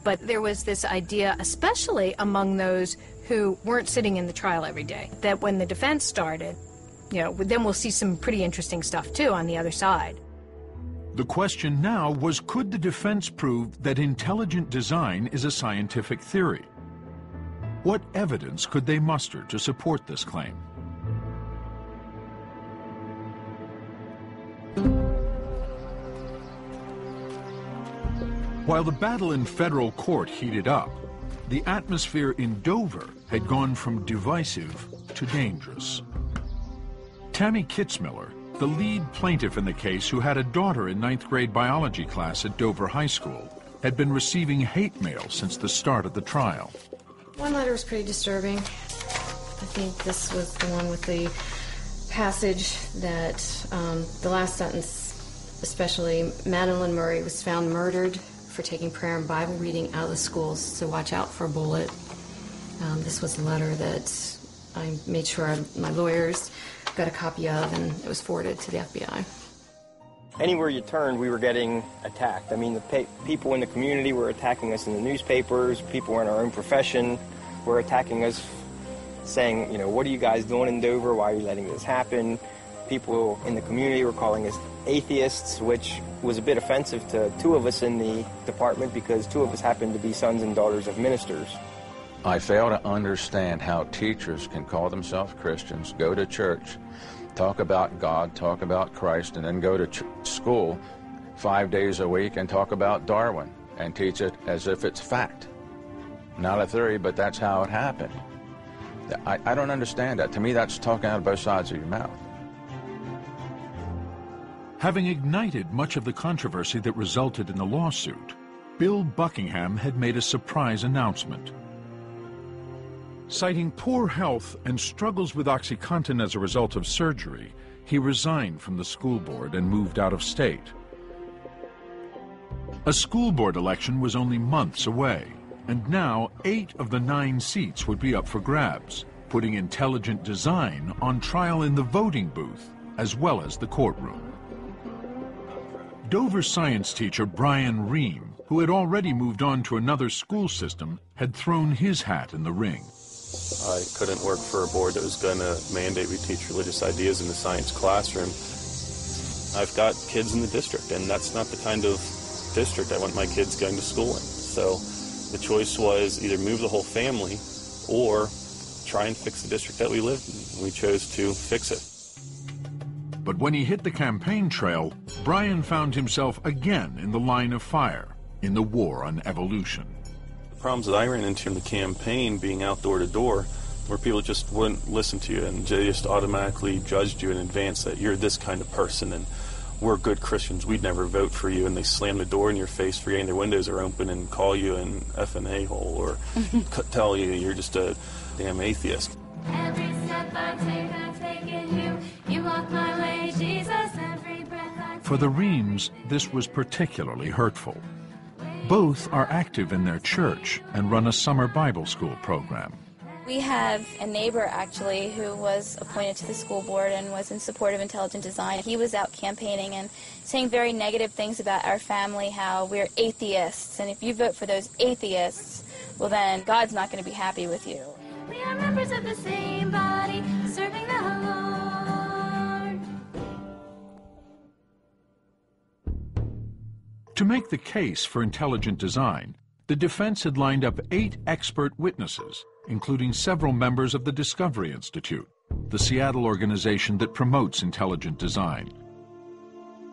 But there was this idea, especially among those who weren't sitting in the trial every day, that when the defense started, you know, then we'll see some pretty interesting stuff, too, on the other side. The question now was, could the defense prove that intelligent design is a scientific theory? What evidence could they muster to support this claim? While the battle in federal court heated up, the atmosphere in Dover had gone from divisive to dangerous. Tammy Kitzmiller, the lead plaintiff in the case who had a daughter in 9th grade biology class at Dover High School, had been receiving hate mail since the start of the trial. One letter was pretty disturbing. I think this was the one with the passage that the last sentence, especially, Madeline Murray was found murdered for taking prayer and Bible reading out of the schools, so watch out for a bullet. This was a letter that I made sure my lawyers got a copy of, and it was forwarded to the FBI. Anywhere you turned, we were getting attacked. I mean, the people in the community were attacking us in the newspapers. People in our own profession were attacking us, saying, you know, what are you guys doing in Dover? Why are you letting this happen? People in the community were calling us atheists, which was a bit offensive to two of us in the department because two of us happened to be sons and daughters of ministers. I fail to understand how teachers can call themselves Christians, go to church, talk about God, talk about Christ, and then go to school 5 days a week and talk about Darwin and teach it as if it's fact. Not a theory, but that's how it happened. I don't understand that. To me, that's talking out of both sides of your mouth. Having ignited much of the controversy that resulted in the lawsuit, Bill Buckingham had made a surprise announcement. Citing poor health and struggles with OxyContin as a result of surgery, he resigned from the school board and moved out of state. A school board election was only months away, and now 8 of the 9 seats would be up for grabs, putting intelligent design on trial in the voting booth as well as the courtroom. Dover science teacher Brian Ream, who had already moved on to another school system, had thrown his hat in the ring. I couldn't work for a board that was going to mandate we teach religious ideas in the science classroom. I've got kids in the district, and that's not the kind of district I want my kids going to school in. So the choice was either move the whole family or try and fix the district that we lived in. We chose to fix it. But when he hit the campaign trail, Brian found himself again in the line of fire in the war on evolution. The problems that I ran into in the campaign, being out door to door, where people just wouldn't listen to you and they just automatically judged you in advance that you're this kind of person and we're good Christians, we'd never vote for you, and they slam the door in your face, forgetting their windows are open, and call you an effing a-hole or tell you you're just a damn atheist. Every step I take, I've taken you. You walk my way, Jesus. Every breath I take. For the Reams, this was particularly hurtful. Both are active in their church and run a summer Bible school program. We have a neighbor, actually, who was appointed to the school board and was in support of intelligent design. He was out campaigning and saying very negative things about our family, how we're atheists, and if you vote for those atheists, well then God's not going to be happy with you. We are members of the same body, serving the Lord. To make the case for intelligent design, the defense had lined up 8 expert witnesses, including several members of the Discovery Institute, the Seattle organization that promotes intelligent design.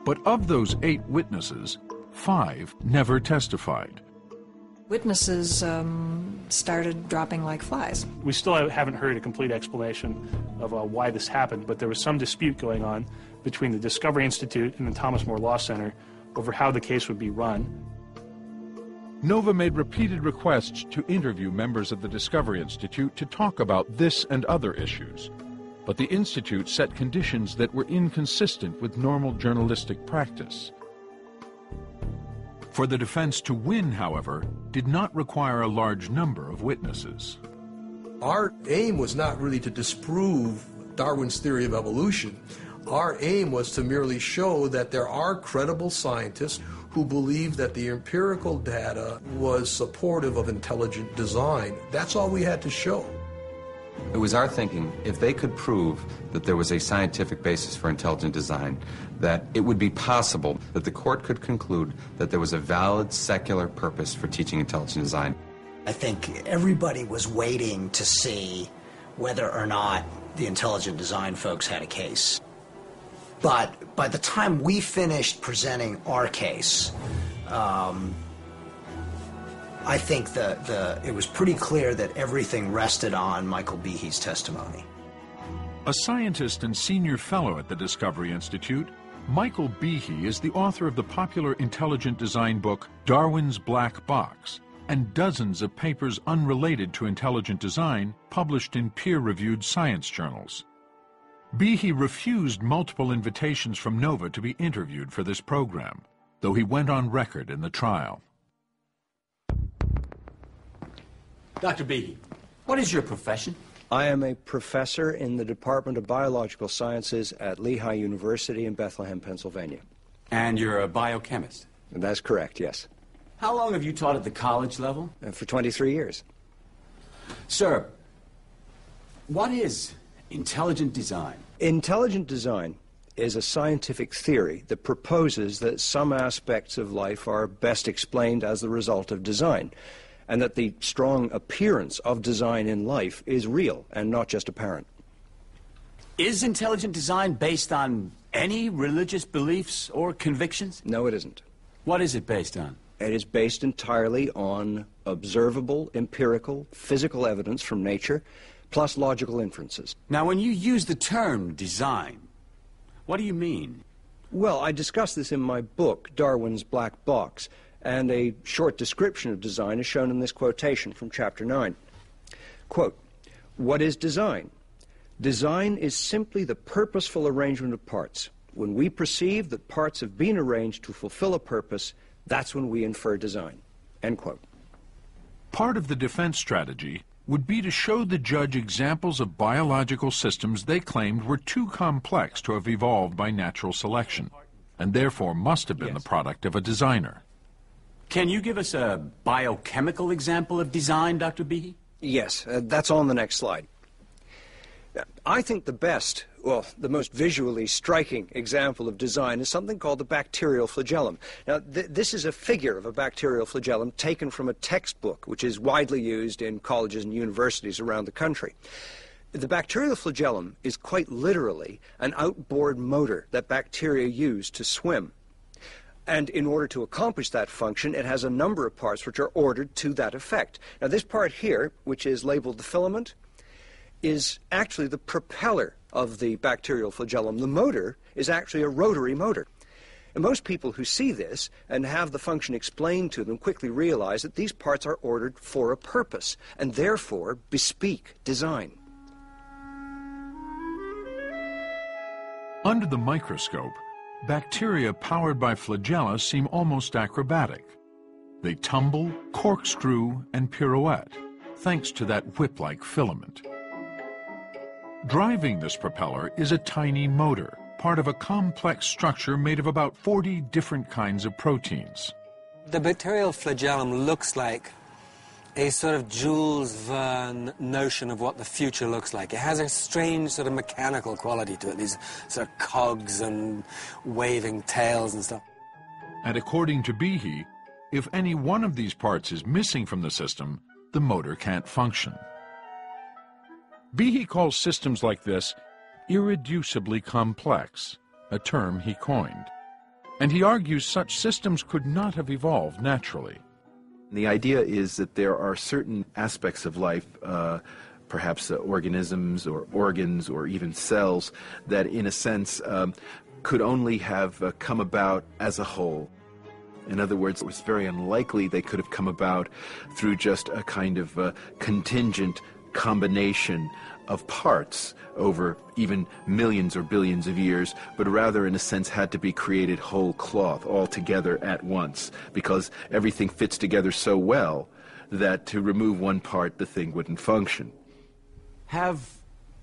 But of those 8 witnesses, 5 never testified. Witnesses started dropping like flies. We still haven't heard a complete explanation of why this happened, but there was some dispute going on between the Discovery Institute and the Thomas More Law Center over how the case would be run. Nova made repeated requests to interview members of the Discovery Institute to talk about this and other issues. But the Institute set conditions that were inconsistent with normal journalistic practice. For the defense to win, however, did not require a large number of witnesses. Our aim was not really to disprove Darwin's theory of evolution. Our aim was to merely show that there are credible scientists who believe that the empirical data was supportive of intelligent design. That's all we had to show. It was our thinking, if they could prove that there was a scientific basis for intelligent design, that it would be possible that the court could conclude that there was a valid secular purpose for teaching intelligent design. I think everybody was waiting to see whether or not the intelligent design folks had a case. But by the time we finished presenting our case, I think it was pretty clear that everything rested on Michael Behe's testimony. A scientist and senior fellow at the Discovery Institute, Michael Behe is the author of the popular intelligent design book Darwin's Black Box and dozens of papers unrelated to intelligent design published in peer-reviewed science journals. Behe refused multiple invitations from NOVA to be interviewed for this program, though he went on record in the trial. Dr. Behe, what is your profession? I am a professor in the Department of Biological Sciences at Lehigh University in Bethlehem, Pennsylvania. And you're a biochemist? That's correct, yes. How long have you taught at the college level? For 23 years. Sir, what is intelligent design? Intelligent design is a scientific theory that proposes that some aspects of life are best explained as the result of design, and that the strong appearance of design in life is real and not just apparent. Is intelligent design based on any religious beliefs or convictions? No, it isn't. What is it based on? It is based entirely on observable, empirical, physical evidence from nature, plus logical inferences. Now, when you use the term design, what do you mean? Well, I discuss this in my book, Darwin's Black Box, and a short description of design is shown in this quotation from Chapter 9. Quote, "What is design? Design is simply the purposeful arrangement of parts. When we perceive that parts have been arranged to fulfill a purpose, that's when we infer design." End quote. Part of the defense strategy would be to show the judge examples of biological systems they claimed were too complex to have evolved by natural selection, and therefore must have been the product of a designer. Can you give us a biochemical example of design, Dr. Behe? Yes, that's on the next slide. I think the most visually striking example of design is something called the bacterial flagellum. Now, this is a figure of a bacterial flagellum taken from a textbook, which is widely used in colleges and universities around the country. The bacterial flagellum is quite literally an outboard motor that bacteria use to swim. And in order to accomplish that function, it has a number of parts which are ordered to that effect. Now, this part here, which is labeled the filament, is actually the propeller of the bacterial flagellum. The motor is actually a rotary motor. And most people who see this and have the function explained to them quickly realize that these parts are ordered for a purpose and therefore bespeak design. Under the microscope, bacteria powered by flagella seem almost acrobatic. They tumble, corkscrew, and pirouette, thanks to that whip-like filament. Driving this propeller is a tiny motor, part of a complex structure made of about 40 different kinds of proteins. The bacterial flagellum looks like a sort of Jules Verne notion of what the future looks like. It has a strange sort of mechanical quality to it, these sort of cogs and waving tails and stuff. And according to Behe, if any one of these parts is missing from the system, the motor can't function. Behe calls systems like this irreducibly complex, a term he coined. And he argues such systems could not have evolved naturally. The idea is that there are certain aspects of life, perhaps organisms or organs or even cells, that in a sense could only have come about as a whole. In other words, it was very unlikely they could have come about through just a kind of contingent combination of parts over even millions or billions of years, but rather in a sense had to be created whole cloth all together at once, because everything fits together so well that to remove one part the thing wouldn't function. Have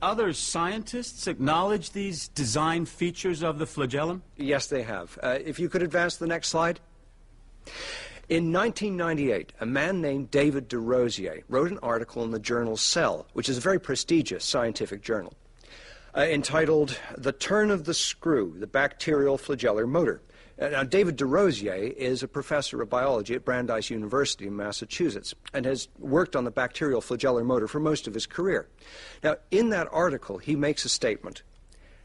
other scientists acknowledged these design features of the flagellum? Yes, they have. If you could advance the next slide. In 1998, a man named David DeRosier wrote an article in the journal Cell, which is a very prestigious scientific journal, entitled "The Turn of the Screw, the Bacterial Flagellar Motor." Now, David DeRosier is a professor of biology at Brandeis University in Massachusetts and has worked on the bacterial flagellar motor for most of his career. Now, in that article, he makes a statement,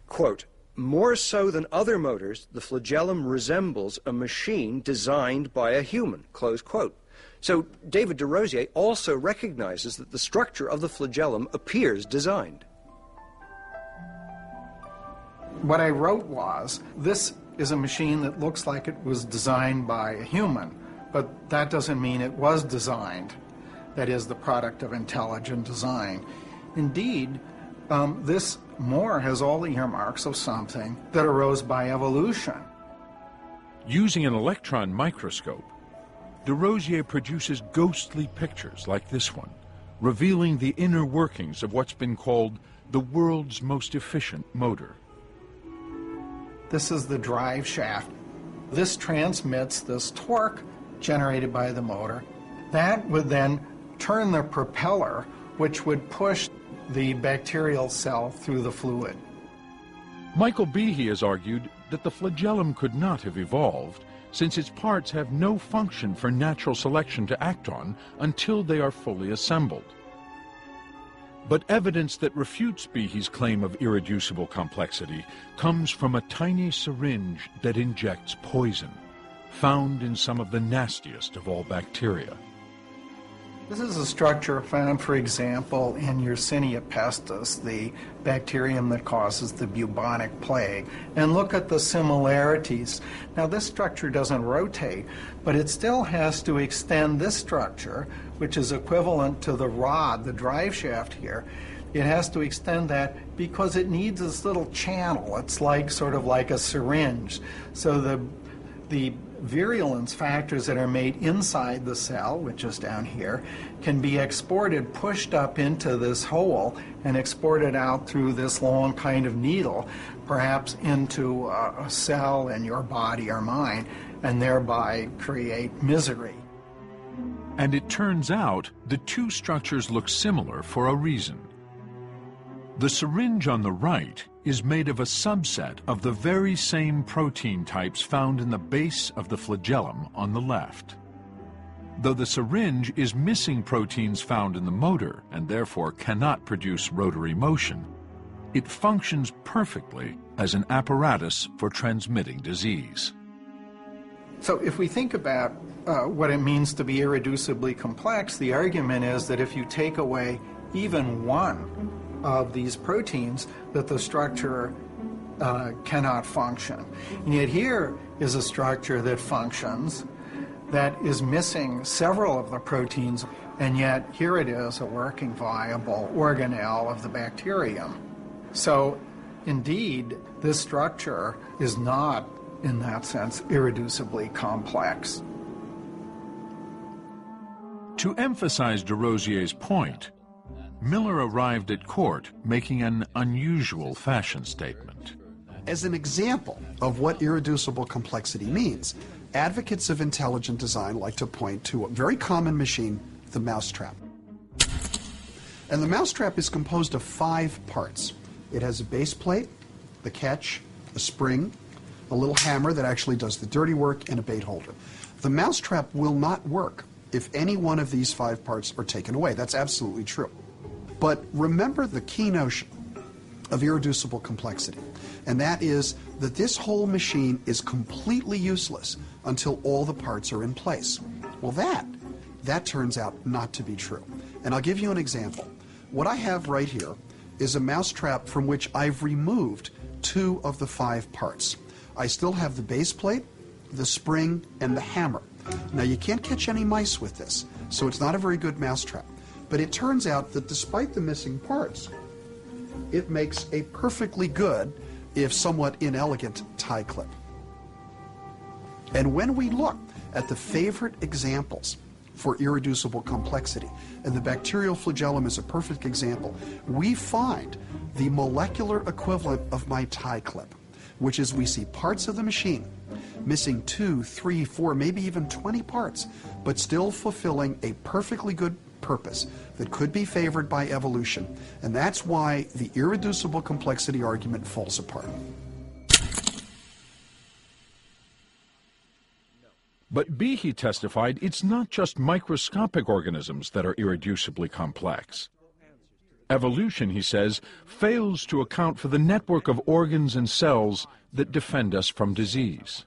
quote, "More so than other motors, the flagellum resembles a machine designed by a human," close quote. So David de Rosier also recognizes that the structure of the flagellum appears designed. What I wrote was, this is a machine that looks like it was designed by a human, but that doesn't mean it was designed. That is the product of intelligent design. Indeed, this more has all the earmarks of something that arose by evolution. Using an electron microscope, de Rosier produces ghostly pictures like this one, revealing the inner workings of what's been called the world's most efficient motor. This is the drive shaft. This transmits this torque generated by the motor. That would then turn the propeller, which would push the bacterial cell through the fluid. Michael Behe has argued that the flagellum could not have evolved, since its parts have no function for natural selection to act on until they are fully assembled. But evidence that refutes Behe's claim of irreducible complexity comes from a tiny syringe that injects poison, found in some of the nastiest of all bacteria. This is a structure found, for example, in Yersinia pestis, the bacterium that causes the bubonic plague. And look at the similarities. Now, this structure doesn't rotate, but it still has to extend this structure, which is equivalent to the rod, the drive shaft here. It has to extend that because it needs this little channel. It's like sort of like a syringe. So the virulence factors that are made inside the cell, which is down here, can be exported, pushed up into this hole, and exported out through this long kind of needle, perhaps into a cell in your body or mine, and thereby create misery. And it turns out the two structures look similar for a reason. The syringe on the right is made of a subset of the very same protein types found in the base of the flagellum on the left. Though the syringe is missing proteins found in the motor and therefore cannot produce rotary motion, it functions perfectly as an apparatus for transmitting disease. So if we think about what it means to be irreducibly complex, the argument is that if you take away even one of these proteins, that the structure cannot function. And yet here is a structure that functions, that is missing several of the proteins, and yet here it is, a working, viable organelle of the bacterium. So indeed, this structure is not, in that sense, irreducibly complex. To emphasize de Rosier's point, Miller arrived at court making an unusual fashion statement. As an example of what irreducible complexity means, advocates of intelligent design like to point to a very common machine, the mousetrap. And the mousetrap is composed of 5 parts. It has a base plate, the catch, a spring, a little hammer that actually does the dirty work, and a bait holder. The mousetrap will not work if any one of these 5 parts are taken away. That's absolutely true. But remember the key notion of irreducible complexity, and that is that this whole machine is completely useless until all the parts are in place. Well, that turns out not to be true. And I'll give you an example. What I have right here is a mousetrap from which I've removed 2 of the 5 parts. I still have the base plate, the spring, and the hammer. Now, you can't catch any mice with this, so it's not a very good mousetrap. But it turns out that despite the missing parts, it makes a perfectly good, if somewhat inelegant, tie clip. And when we look at the favorite examples for irreducible complexity, and the bacterial flagellum is a perfect example, we find the molecular equivalent of my tie clip, which is we see parts of the machine missing 2, 3, 4, maybe even 20 parts, but still fulfilling a perfectly good purpose that could be favored by evolution. And that's why the irreducible complexity argument falls apart. But Behe testified it's not just microscopic organisms that are irreducibly complex. Evolution, he says, fails to account for the network of organs and cells that defend us from disease.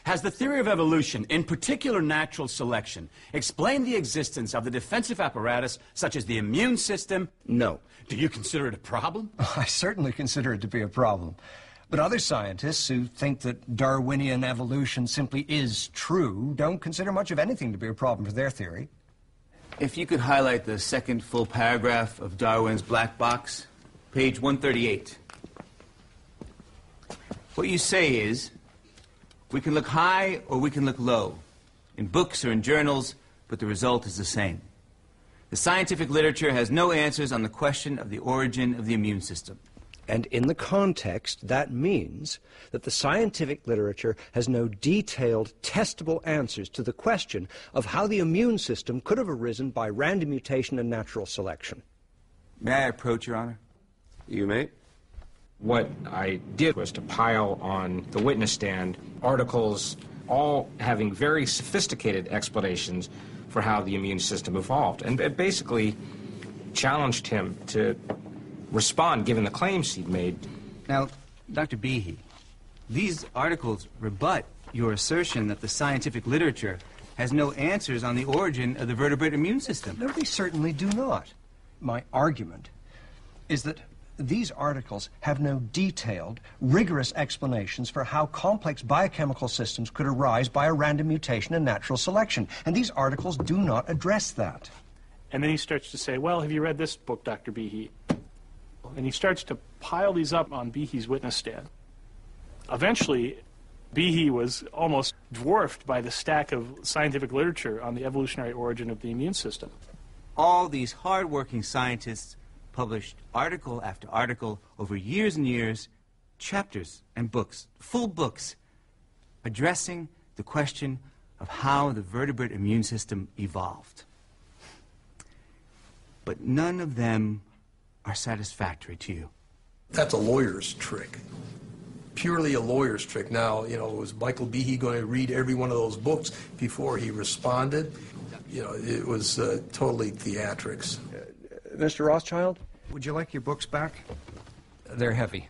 Has the theory of evolution, in particular natural selection, explained the existence of the defensive apparatus such as the immune system? No. Do you consider it a problem? I certainly consider it to be a problem. But other scientists who think that Darwinian evolution simply is true don't consider much of anything to be a problem for their theory. If you could highlight the second full paragraph of Darwin's black box, page 138. What you say is, we can look high or we can look low, in books or in journals, but the result is the same. The scientific literature has no answers on the question of the origin of the immune system. And in the context, that means that the scientific literature has no detailed, testable answers to the question of how the immune system could have arisen by random mutation and natural selection. May I approach, Your Honor? You may. What I did was to pile on the witness stand articles all having very sophisticated explanations for how the immune system evolved, and it basically challenged him to respond given the claims he'd made. Now, Dr. Behe, these articles rebut your assertion that the scientific literature has no answers on the origin of the vertebrate immune system. No, they certainly do not. My argument is that these articles have no detailed, rigorous explanations for how complex biochemical systems could arise by a random mutation and natural selection, and these articles do not address that. And then he starts to say, well, have you read this book, Dr. Behe? And he starts to pile these up on Behe's witness stand. Eventually, Behe was almost dwarfed by the stack of scientific literature on the evolutionary origin of the immune system. All these hard-working scientists published article after article over years and years, chapters and books, full books, addressing the question of how the vertebrate immune system evolved. But none of them are satisfactory to you. That's a lawyer's trick. Purely a lawyer's trick. Now, was Michael Behe going to read every one of those books before he responded? It was totally theatrics. Mr. Rothschild, would you like your books back? They're heavy.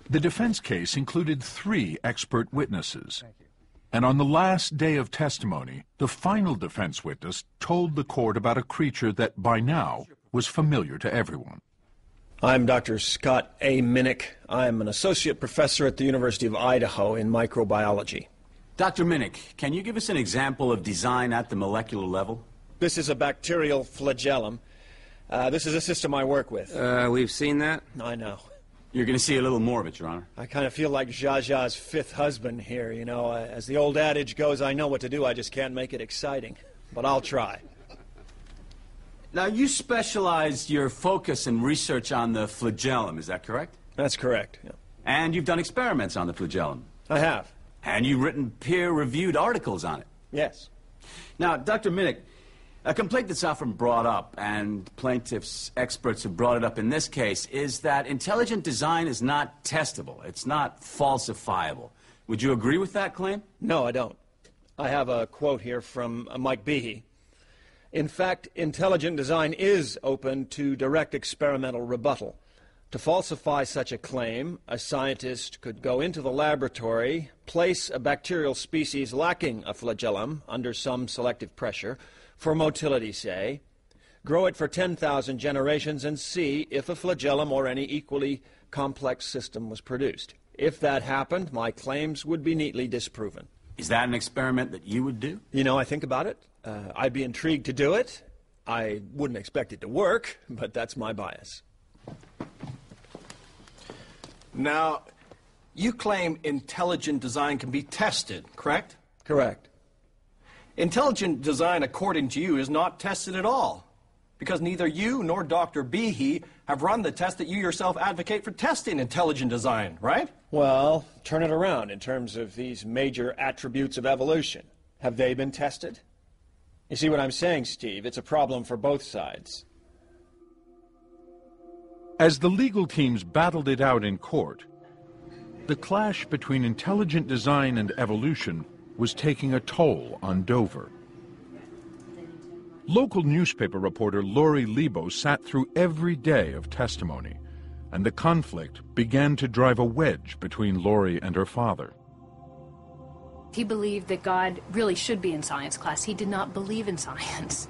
The defense case included 3 expert witnesses. And on the last day of testimony, the final defense witness told the court about a creature that by now was familiar to everyone. I'm Dr. Scott A. Minnick. I'm an associate professor at the University of Idaho in microbiology. Dr. Minnick, can you give us an example of design at the molecular level? This is a bacterial flagellum. This is a system I work with. We've seen that. I know. You're going to see a little more of it, Your Honor. I kind of feel like Zsa Zsa's 5th husband here, As the old adage goes, I know what to do, I just can't make it exciting. But I'll try. Now, you specialize your focus and research on the flagellum, is that correct? That's correct, yeah. And you've done experiments on the flagellum. I have. And you've written peer-reviewed articles on it. Yes. Now, Dr. Minnick, a complaint that's often brought up, and plaintiffs' experts have brought it up in this case, is that intelligent design is not testable. It's not falsifiable. Would you agree with that claim? No, I don't. I have a quote here from Mike Behe. In fact, intelligent design is open to direct experimental rebuttal. To falsify such a claim, a scientist could go into the laboratory, place a bacterial species lacking a flagellum under some selective pressure, for motility, say, grow it for 10,000 generations and see if a flagellum or any equally complex system was produced. If that happened, my claims would be neatly disproven. Is that an experiment that you would do? I think about it. I'd be intrigued to do it. I wouldn't expect it to work, but that's my bias. Now, you claim intelligent design can be tested, correct? Correct. Intelligent design, according to you, is not tested at all, because neither you nor Dr. Behe have run the test that you yourself advocate for testing intelligent design, right? Well, turn it around in terms of these major attributes of evolution. Have they been tested? You see what I'm saying, Steve? It's a problem for both sides. As the legal teams battled it out in court, the clash between intelligent design and evolution was taking a toll on Dover. Local newspaper reporter Lori Lebo sat through every day of testimony, and the conflict began to drive a wedge between Lori and her father. He believed that God really should be in science class. He did not believe in science.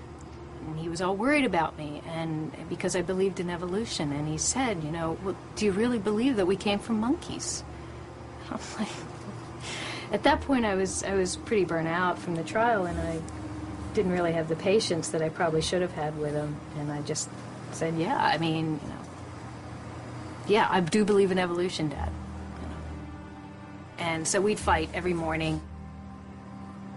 And he was all worried about me, and because I believed in evolution. And he said, you know, well, do you really believe that we came from monkeys? I'm like, at that point I was pretty burnt out from the trial, and I didn't really have the patience that I probably should have had with him. And I just said, yeah, I mean, you know, yeah, I do believe in evolution, Dad. You know. And so we'd fight every morning.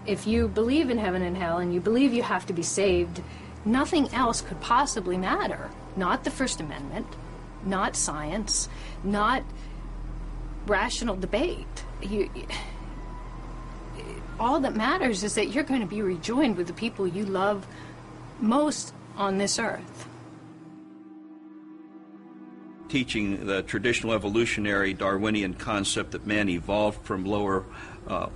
If you believe in heaven and hell and you believe you have to be saved, nothing else could possibly matter. Not the First Amendment, not science, not rational debate. All that matters is that you're going to be rejoined with the people you love most on this earth. Teaching the traditional evolutionary Darwinian concept that man evolved from lower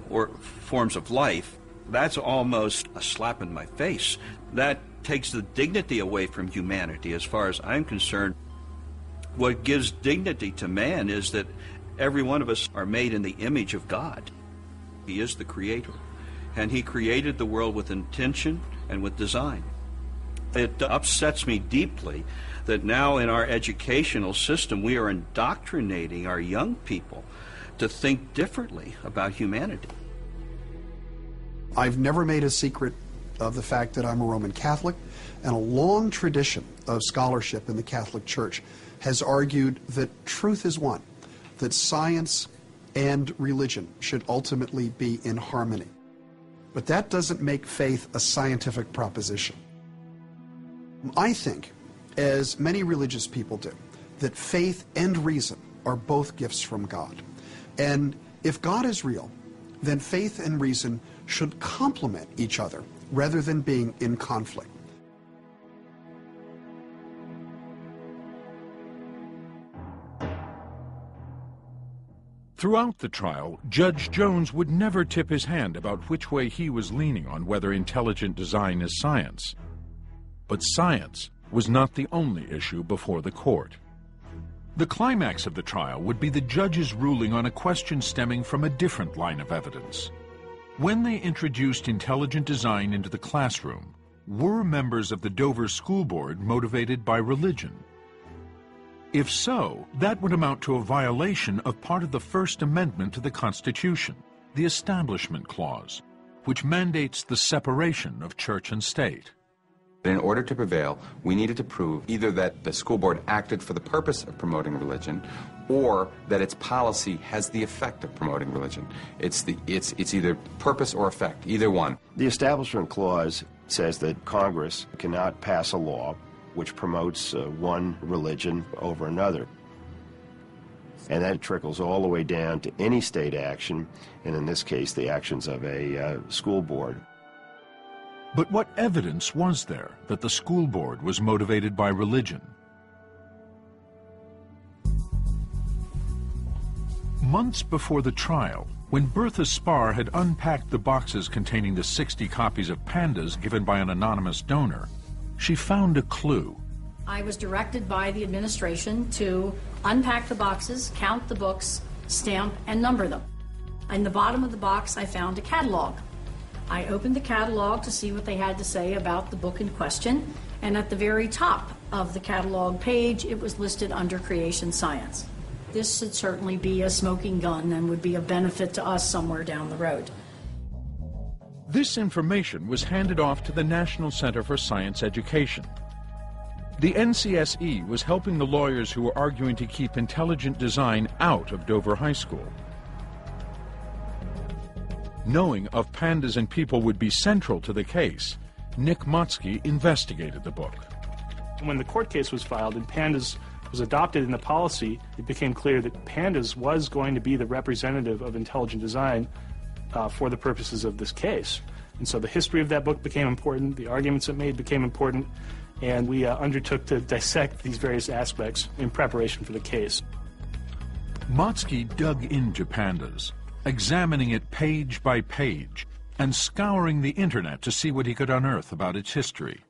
or forms of life, that's almost a slap in my face. That takes the dignity away from humanity as far as I'm concerned. What gives dignity to man is that every one of us are made in the image of God. He is the creator, and he created the world with intention and with design. It upsets me deeply that now in our educational system we are indoctrinating our young people to think differently about humanity. I've never made a secret of the fact that I'm a Roman Catholic, and a long tradition of scholarship in the Catholic Church has argued that truth is one, that science and religion should ultimately be in harmony. But that doesn't make faith a scientific proposition. I think, as many religious people do, that faith and reason are both gifts from God. And if God is real, then faith and reason should complement each other rather than being in conflict. Throughout the trial, Judge Jones would never tip his hand about which way he was leaning on whether intelligent design is science. But science was not the only issue before the court. The climax of the trial would be the judge's ruling on a question stemming from a different line of evidence. When they introduced intelligent design into the classroom, were members of the Dover School Board motivated by religion? If so, that would amount to a violation of part of the First Amendment to the Constitution, the Establishment Clause, which mandates the separation of church and state. In order to prevail, we needed to prove either that the school board acted for the purpose of promoting religion, or that its policy has the effect of promoting religion. It's either purpose or effect, either one. The Establishment Clause says that Congress cannot pass a law which promotes one religion over another. And that trickles all the way down to any state action, and in this case, the actions of a school board. But what evidence was there that the school board was motivated by religion? Months before the trial, when Bertha Spar had unpacked the boxes containing the 60 copies of Pandas given by an anonymous donor, she found a clue. I was directed by the administration to unpack the boxes, count the books, stamp, and number them. In the bottom of the box, I found a catalog. I opened the catalog to see what they had to say about the book in question, and at the very top of the catalog page, it was listed under creation science. This should certainly be a smoking gun and would be a benefit to us somewhere down the road. This information was handed off to the National Center for Science Education. The NCSE was helping the lawyers who were arguing to keep intelligent design out of Dover High School. Knowing of Pandas and People would be central to the case, Nick Motzke investigated the book. When the court case was filed and Pandas was adopted in the policy, it became clear that Pandas was going to be the representative of intelligent design for the purposes of this case. And so the history of that book became important, the arguments it made became important, and we undertook to dissect these various aspects in preparation for the case. Motzke dug into Pandas, examining it page by page, and scouring the internet to see what he could unearth about its history.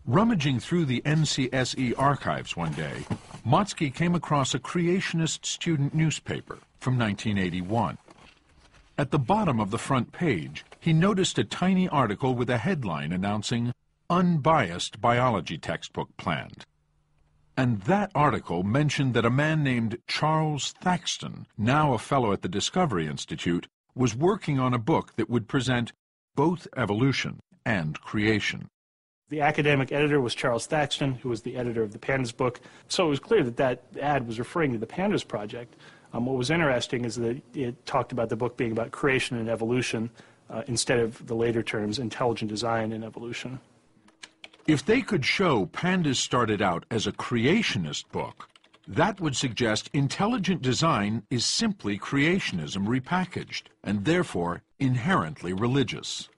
Rummaging through the NCSE archives one day, Motzke came across a creationist student newspaper from 1981. At the bottom of the front page, he noticed a tiny article with a headline announcing "Unbiased Biology Textbook Planned." And that article mentioned that a man named Charles Thaxton, now a fellow at the Discovery Institute, was working on a book that would present both evolution and creation. The academic editor was Charles Thaxton, who was the editor of the Pandas book. So it was clear that that ad was referring to the Pandas project. What was interesting is that it talked about the book being about creation and evolution instead of the later terms intelligent design and evolution. If they could show Pandas started out as a creationist book, that would suggest intelligent design is simply creationism repackaged, and therefore inherently religious.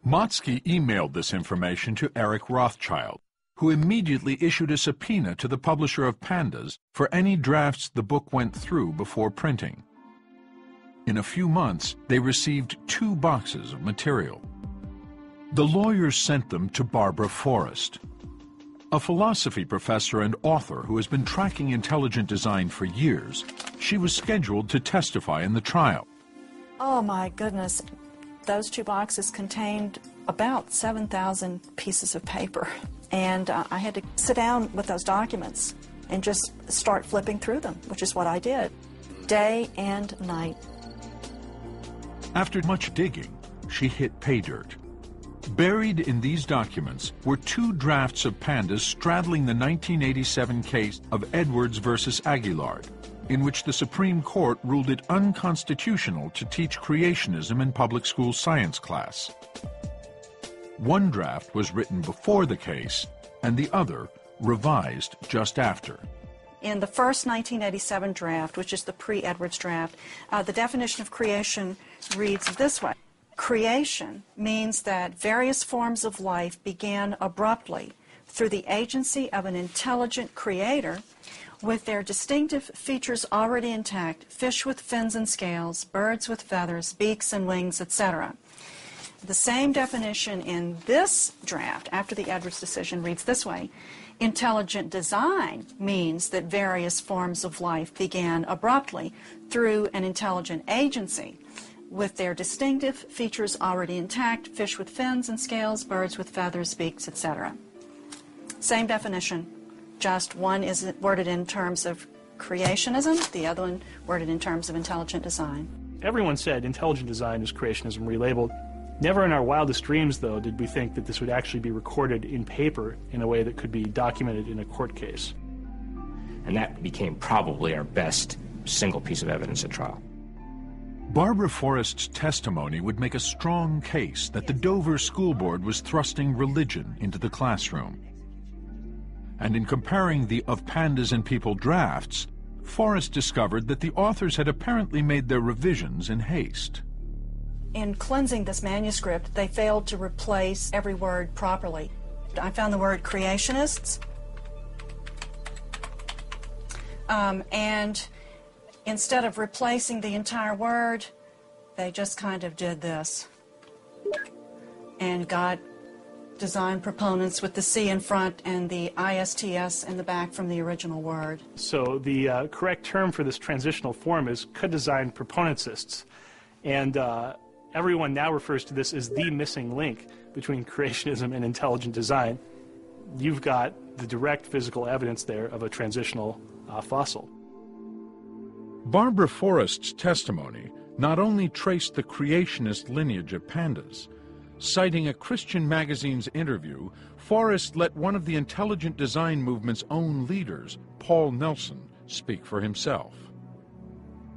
Motzky emailed this information to Eric Rothschild, who immediately issued a subpoena to the publisher of Pandas for any drafts the book went through before printing. In a few months, they received 2 boxes of material. The lawyers sent them to Barbara Forrest, a philosophy professor and author who has been tracking intelligent design for years. She was scheduled to testify in the trial. Oh my goodness, those 2 boxes contained about 7,000 pieces of paper. And I had to sit down with those documents and just start flipping through them, which is what I did, day and night. After much digging, she hit pay dirt. Buried in these documents were 2 drafts of Pandas straddling the 1987 case of Edwards versus Aguilard, in which the Supreme Court ruled it unconstitutional to teach creationism in public school science class. One draft was written before the case, and the other revised just after. In the first 1987 draft, which is the pre-Edwards draft, the definition of creation reads this way. Creation means that various forms of life began abruptly through the agency of an intelligent creator with their distinctive features already intact, fish with fins and scales, birds with feathers, beaks and wings, etc. The same definition in this draft, after the Edwards decision, reads this way. Intelligent design means that various forms of life began abruptly through an intelligent agency with their distinctive features already intact, fish with fins and scales, birds with feathers, beaks, etc. Same definition, just one is worded in terms of creationism, the other one worded in terms of intelligent design. Everyone said intelligent design is creationism relabeled. Never in our wildest dreams, though, did we think that this would actually be recorded in paper in a way that could be documented in a court case. And that became probably our best single piece of evidence at trial. Barbara Forrest's testimony would make a strong case that the Dover School Board was thrusting religion into the classroom. And in comparing the Of Pandas and People drafts, Forrest discovered that the authors had apparently made their revisions in haste. In cleansing this manuscript, they failed to replace every word properly. I found the word creationists, and instead of replacing the entire word, they just kind of did this and got design proponents with the C in front and the ISTS in the back from the original word. So the correct term for this transitional form is co-design proponentists. And everyone now refers to this as the missing link between creationism and intelligent design. You've got the direct physical evidence there of a transitional fossil. Barbara Forrest's testimony not only traced the creationist lineage of pandas. Citing a Christian magazine's interview, Forrest let one of the intelligent design movement's own leaders, Paul Nelson, speak for himself.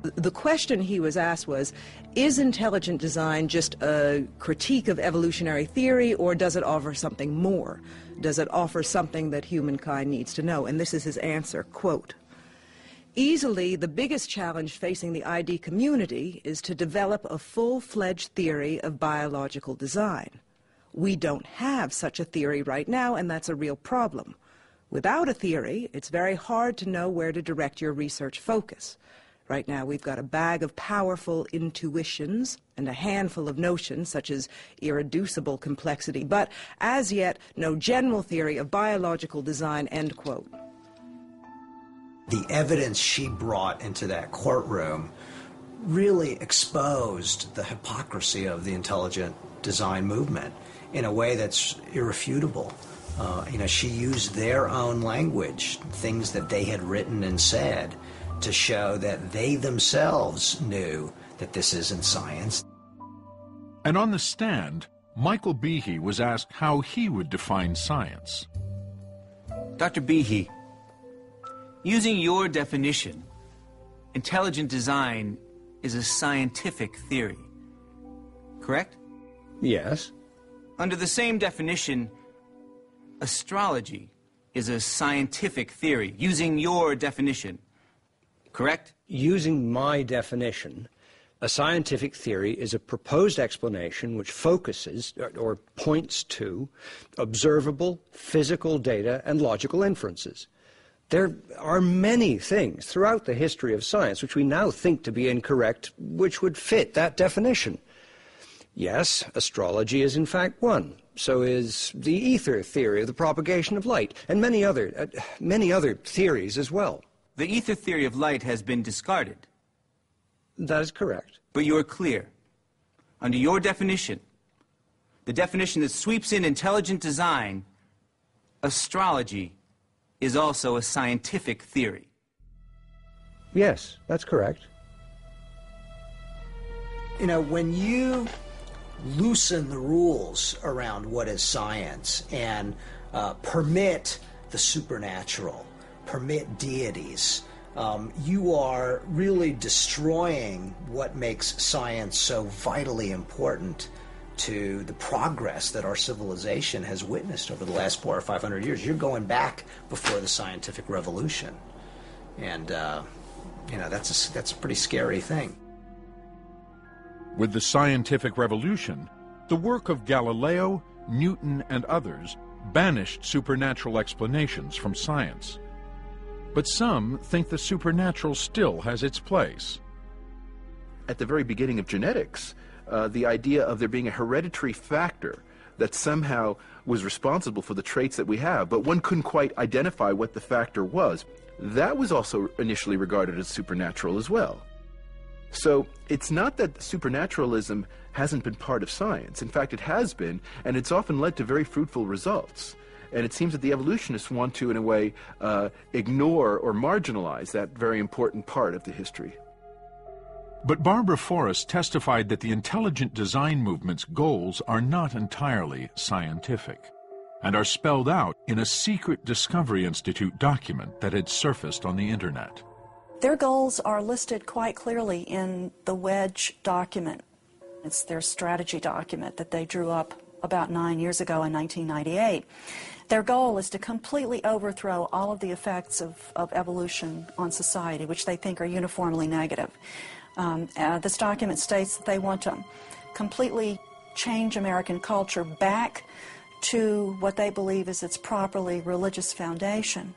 The question he was asked was, is intelligent design just a critique of evolutionary theory, or does it offer something more? Does it offer something that humankind needs to know? And this is his answer, quote, easily the biggest challenge facing the ID community is to develop a full-fledged theory of biological design. We don't have such a theory right now, and that's a real problem. Without a theory, it's very hard to know where to direct your research focus. Right now, we've got a bag of powerful intuitions and a handful of notions, such as irreducible complexity, but as yet, no general theory of biological design, end quote. The evidence she brought into that courtroom really exposed the hypocrisy of the intelligent design movement in a way that's irrefutable. She used their own language, things that they had written and said, to show that they themselves knew that this isn't science. And on the stand, Michael Behe was asked how he would define science. Dr. Behe, using your definition, intelligent design is a scientific theory, correct? Yes. Under the same definition, astrology is a scientific theory, using your definition, correct? Using my definition, a scientific theory is a proposed explanation which focuses or points to observable physical data and logical inferences. There are many things throughout the history of science which we now think to be incorrect, which would fit that definition. Yes, astrology is in fact one. So is the ether theory of the propagation of light, and many other theories as well. The ether theory of light has been discarded. That is correct. But you are clear. Under your definition, the definition that sweeps in intelligent design, astrology is also a scientific theory. Yes, that's correct. When you loosen the rules around what is science and permit the supernatural, permit deities, you are really destroying what makes science so vitally important to the progress that our civilization has witnessed over the last 400 or 500 years. You're going back before the scientific revolution. And, that's a pretty scary thing. With the scientific revolution, the work of Galileo, Newton, and others banished supernatural explanations from science. But some think the supernatural still has its place. At the very beginning of genetics, the idea of there being a hereditary factor that somehow was responsible for the traits that we have, but one couldn't quite identify what the factor was, that was also initially regarded as supernatural as well. So it's not that supernaturalism hasn't been part of science. In fact, it has been, and it's often led to very fruitful results. And it seems that the evolutionists want to, in a way, ignore or marginalize that very important part of the history. But Barbara Forrest testified that the intelligent design movement's goals are not entirely scientific, and are spelled out in a secret Discovery Institute document that had surfaced on the Internet. Their goals are listed quite clearly in the Wedge document. It's their strategy document that they drew up about 9 years ago in 1998. Their goal is to completely overthrow all of the effects of evolution on society, which they think are uniformly negative. This document states that they want to completely change American culture back to what they believe is its properly religious foundation.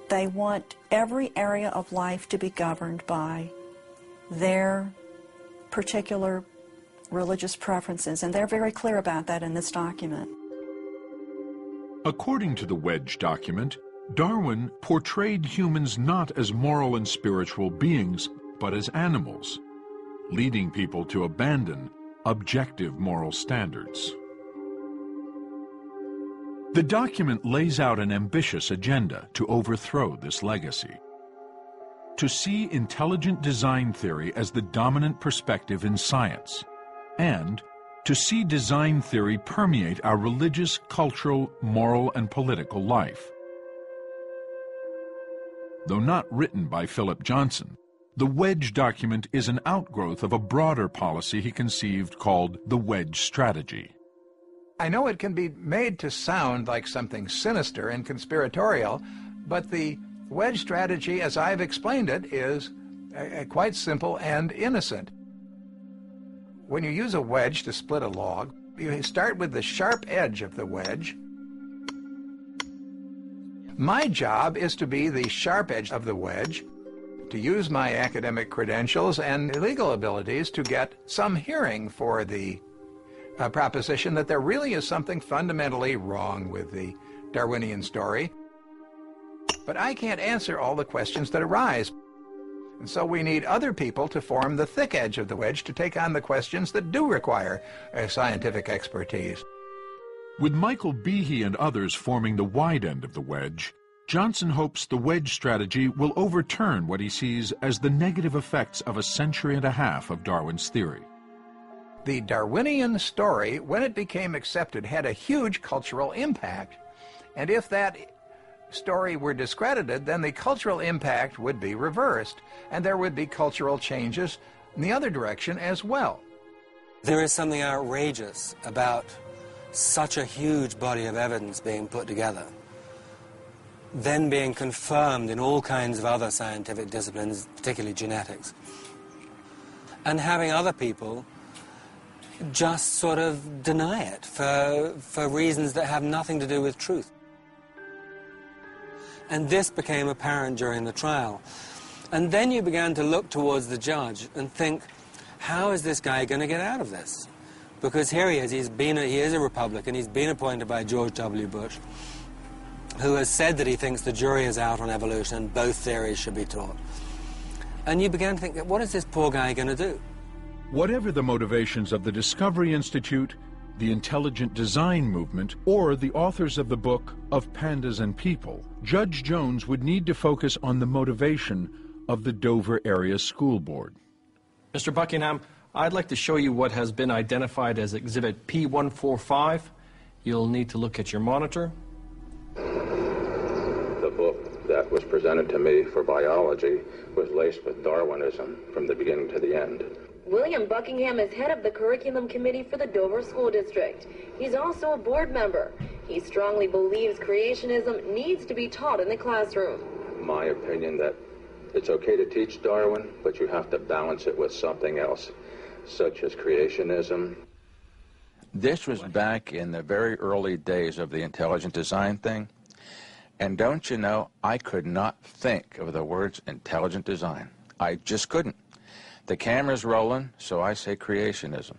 They want every area of life to be governed by their particular religious preferences, and they're very clear about that in this document. According to the Wedge document, Darwin portrayed humans not as moral and spiritual beings, but as animals, leading people to abandon objective moral standards. The document lays out an ambitious agenda to overthrow this legacy. To see intelligent design theory as the dominant perspective in science, and to see design theory permeate our religious, cultural, moral, and political life. Though not written by Philip Johnson, the Wedge document is an outgrowth of a broader policy he conceived called the Wedge Strategy. I know it can be made to sound like something sinister and conspiratorial, but the Wedge Strategy, as I've explained it, is quite simple and innocent. When you use a wedge to split a log, you start with the sharp edge of the wedge. My job is to be the sharp edge of the wedge, to use my academic credentials and legal abilities to get some hearing for the proposition that there really is something fundamentally wrong with the Darwinian story. But I can't answer all the questions that arise. And so we need other people to form the thick edge of the wedge to take on the questions that do require scientific expertise. With Michael Behe and others forming the wide end of the wedge, Johnson hopes the wedge strategy will overturn what he sees as the negative effects of a century and a half of Darwin's theory. The Darwinian story, when it became accepted, had a huge cultural impact. And if that story were discredited, then the cultural impact would be reversed, and there would be cultural changes in the other direction as well. There is something outrageous about such a huge body of evidence being put together, then being confirmed in all kinds of other scientific disciplines, particularly genetics, and having other people just sort of deny it for reasons that have nothing to do with truth. And this became apparent during the trial. And then you began to look towards the judge and think, how is this guy going to get out of this? Because here he is, he is a Republican, he's been appointed by George W. Bush, who has said that he thinks the jury is out on evolution and both theories should be taught. And you began to think, what is this poor guy going to do? Whatever the motivations of the Discovery Institute, the intelligent design movement, or the authors of the book Of Pandas and People, Judge Jones would need to focus on the motivation of the Dover Area School Board. Mr. Buckingham, I'd like to show you what has been identified as Exhibit P145. You'll need to look at your monitor. The book that was presented to me for biology was laced with Darwinism from the beginning to the end. William Buckingham is head of the curriculum committee for the Dover School District. He's also a board member. He strongly believes creationism needs to be taught in the classroom. My opinion that it's okay to teach Darwin, but you have to balance it with something else, such as creationism. This was back in the very early days of the intelligent design thing. And don't you know, I could not think of the words intelligent design. I just couldn't. The camera's rolling, so I say creationism.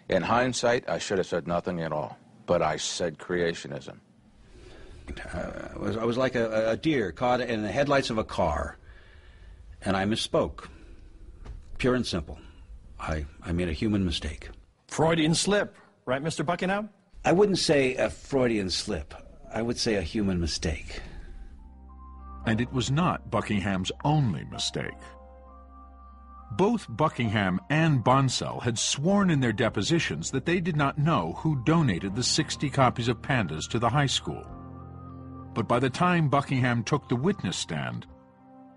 In hindsight, I should have said nothing at all, but I said creationism. I was like a deer caught in the headlights of a car, and I misspoke. Pure and simple. I made a human mistake. Freudian slip, right, Mr. Buckingham? I wouldn't say a Freudian slip. I would say a human mistake. And it was not Buckingham's only mistake. Both Buckingham and Bonsell had sworn in their depositions that they did not know who donated the 60 copies of Pandas to the high school. But by the time Buckingham took the witness stand,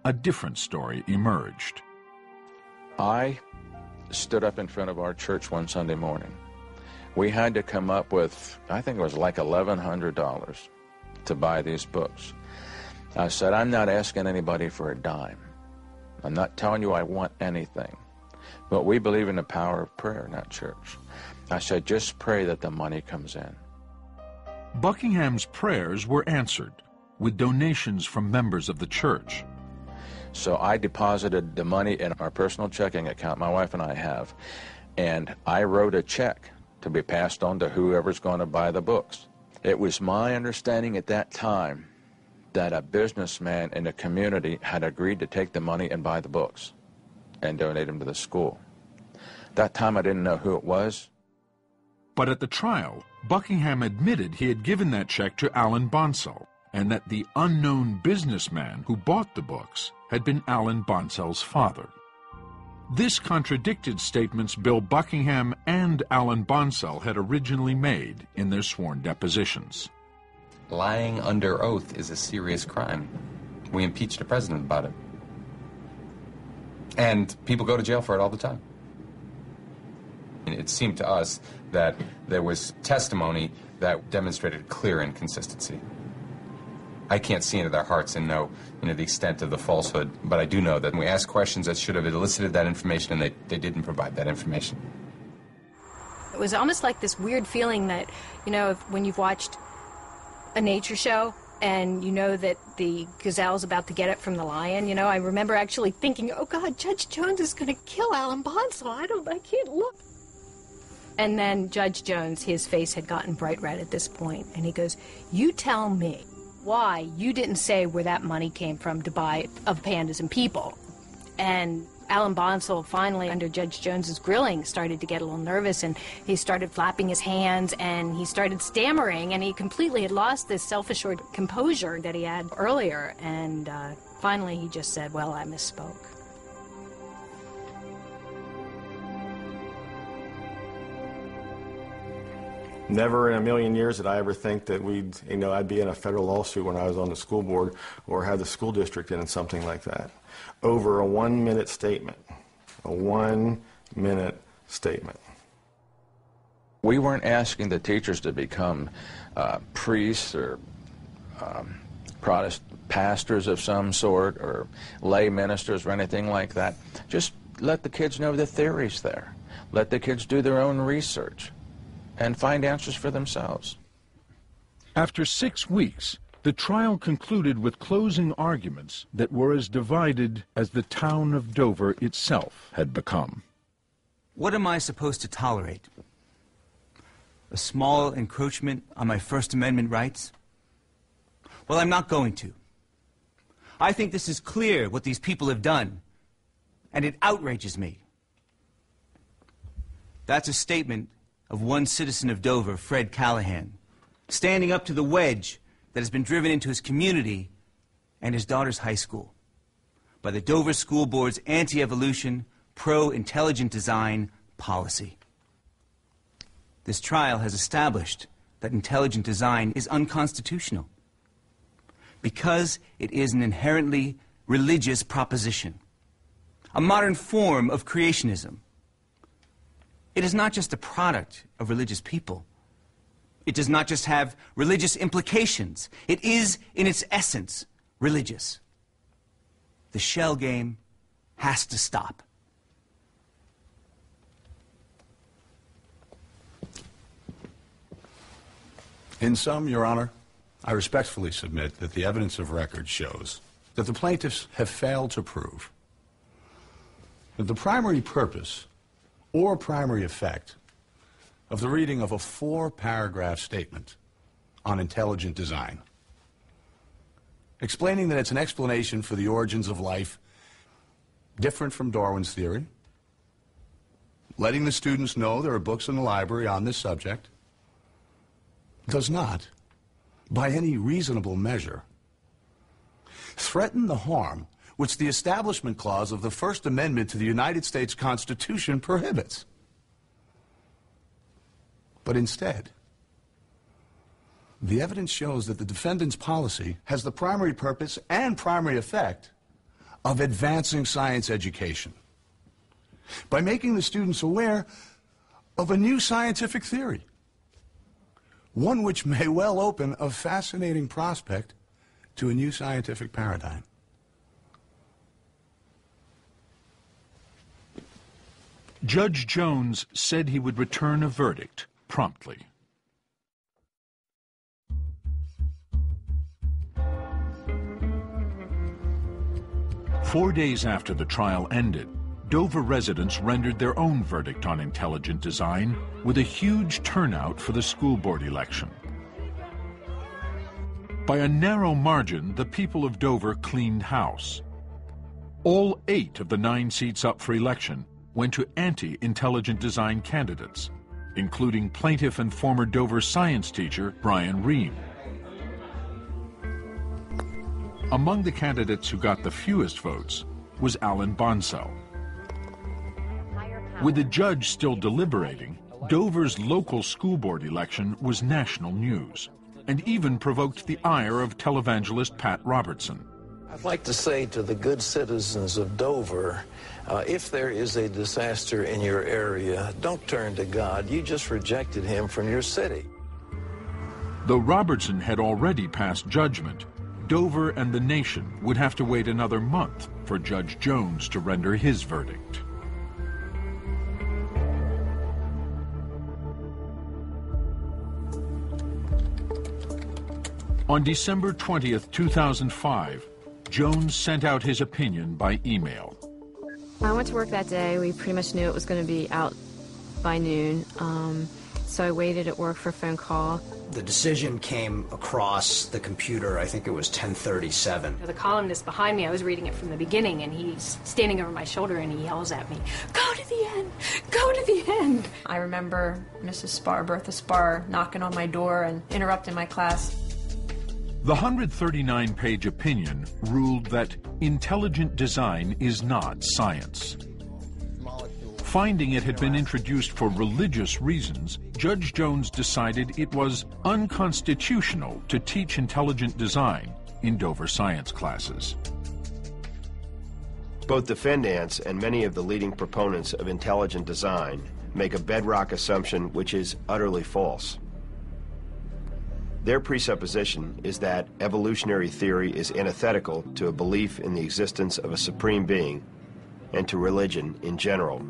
a different story emerged. I stood up in front of our church one Sunday morning. We had to come up with, I think it was like $1,100 to buy these books. I said, I'm not asking anybody for a dime. I'm not telling you I want anything. But we believe in the power of prayer, not church. I said, just pray that the money comes in. Buckingham's prayers were answered with donations from members of the church. So I deposited the money in our personal checking account my wife and I have, and I wrote a check to be passed on to whoever's going to buy the books. It was my understanding at that time that a businessman in the community had agreed to take the money and buy the books and donate them to the school. That time I didn't know who it was. But at the trial, Buckingham admitted he had given that check to Alan Bonsell, and that the unknown businessman who bought the books had been Alan Bonsell's father. This contradicted statements Bill Buckingham and Alan Bonsell had originally made in their sworn depositions. Lying under oath is a serious crime. We impeached the president about it. And people go to jail for it all the time. It seemed to us that there was testimony that demonstrated clear inconsistency. I can't see into their hearts and know, the extent of the falsehood, but I do know that when we asked questions that should have elicited that information, and they didn't provide that information. It was almost like this weird feeling that, when you've watched a nature show and you know that the gazelle's about to get it from the lion, I remember actually thinking, oh God, Judge Jones is going to kill Alan Bonsell. I can't look. And then Judge Jones, his face had gotten bright red at this point, and he goes, you tell me why you didn't say where that money came from to buy Of Pandas and People. And Alan Bonsall finally, under Judge Jones's grilling, started to get a little nervous, and he started flapping his hands, and he started stammering, and he completely had lost this self-assured composure that he had earlier. And finally he just said, well, I misspoke. Never in a million years did I ever think that I'd be in a federal lawsuit when I was on the school board or have the school district in something like that. Over a 1-minute statement. A 1-minute statement. We weren't asking the teachers to become priests or Protestant pastors of some sort or lay ministers or anything like that. Just let the kids know the theories there. Let the kids do their own research and find answers for themselves. After 6 weeks, the trial concluded with closing arguments that were as divided as the town of Dover itself had become. What am I supposed to tolerate? A small encroachment on my First Amendment rights? Well, I'm not going to. I think this is clear what these people have done, and it outrages me. That's a statement of one citizen of Dover, Fred Callahan, standing up to the wedge that has been driven into his community and his daughter's high school by the Dover School Board's anti-evolution, pro-intelligent design policy. This trial has established that intelligent design is unconstitutional because it is an inherently religious proposition, a modern form of creationism. It is not just a product of religious people. It does not just have religious implications. It is, in its essence, religious. The shell game has to stop. In sum, Your Honor, I respectfully submit that the evidence of record shows that the plaintiffs have failed to prove that the primary purpose or primary effect of the reading of a 4-paragraph statement on intelligent design, explaining that it's an explanation for the origins of life different from Darwin's theory, letting the students know there are books in the library on this subject, does not, by any reasonable measure, threaten the harm which the Establishment Clause of the First Amendment to the United States Constitution prohibits. But instead, the evidence shows that the defendant's policy has the primary purpose and primary effect of advancing science education by making the students aware of a new scientific theory, one which may well open a fascinating prospect to a new scientific paradigm. Judge Jones said he would return a verdict promptly. Four days after the trial ended, Dover residents rendered their own verdict on intelligent design with a huge turnout for the school board election. By a narrow margin, the people of Dover cleaned house. All 8 of the 9 seats up for election went to anti-intelligent design candidates, including plaintiff and former Dover science teacher Brian Ream. Among the candidates who got the fewest votes was Alan Bonsall. With the judge still deliberating, Dover's local school board election was national news and even provoked the ire of televangelist Pat Robertson. I'd like to say to the good citizens of Dover, if there is a disaster in your area, don't turn to God. You just rejected him from your city. Though Robertson had already passed judgment, Dover and the nation would have to wait another month for Judge Jones to render his verdict. On December 20th, 2005, Jones sent out his opinion by email. I went to work that day. We pretty much knew it was going to be out by noon, so I waited at work for a phone call. The decision came across the computer, I think it was 1037. The columnist behind me, I was reading it from the beginning, and he's standing over my shoulder and he yells at me, "Go to the end! Go to the end!" I remember Mrs. Spar, Bertha Spar, knocking on my door and interrupting my class. The 139-page opinion ruled that intelligent design is not science. Finding it had been introduced for religious reasons, Judge Jones decided it was unconstitutional to teach intelligent design in Dover science classes. Both defendants and many of the leading proponents of intelligent design make a bedrock assumption which is utterly false. Their presupposition is that evolutionary theory is antithetical to a belief in the existence of a supreme being and to religion in general.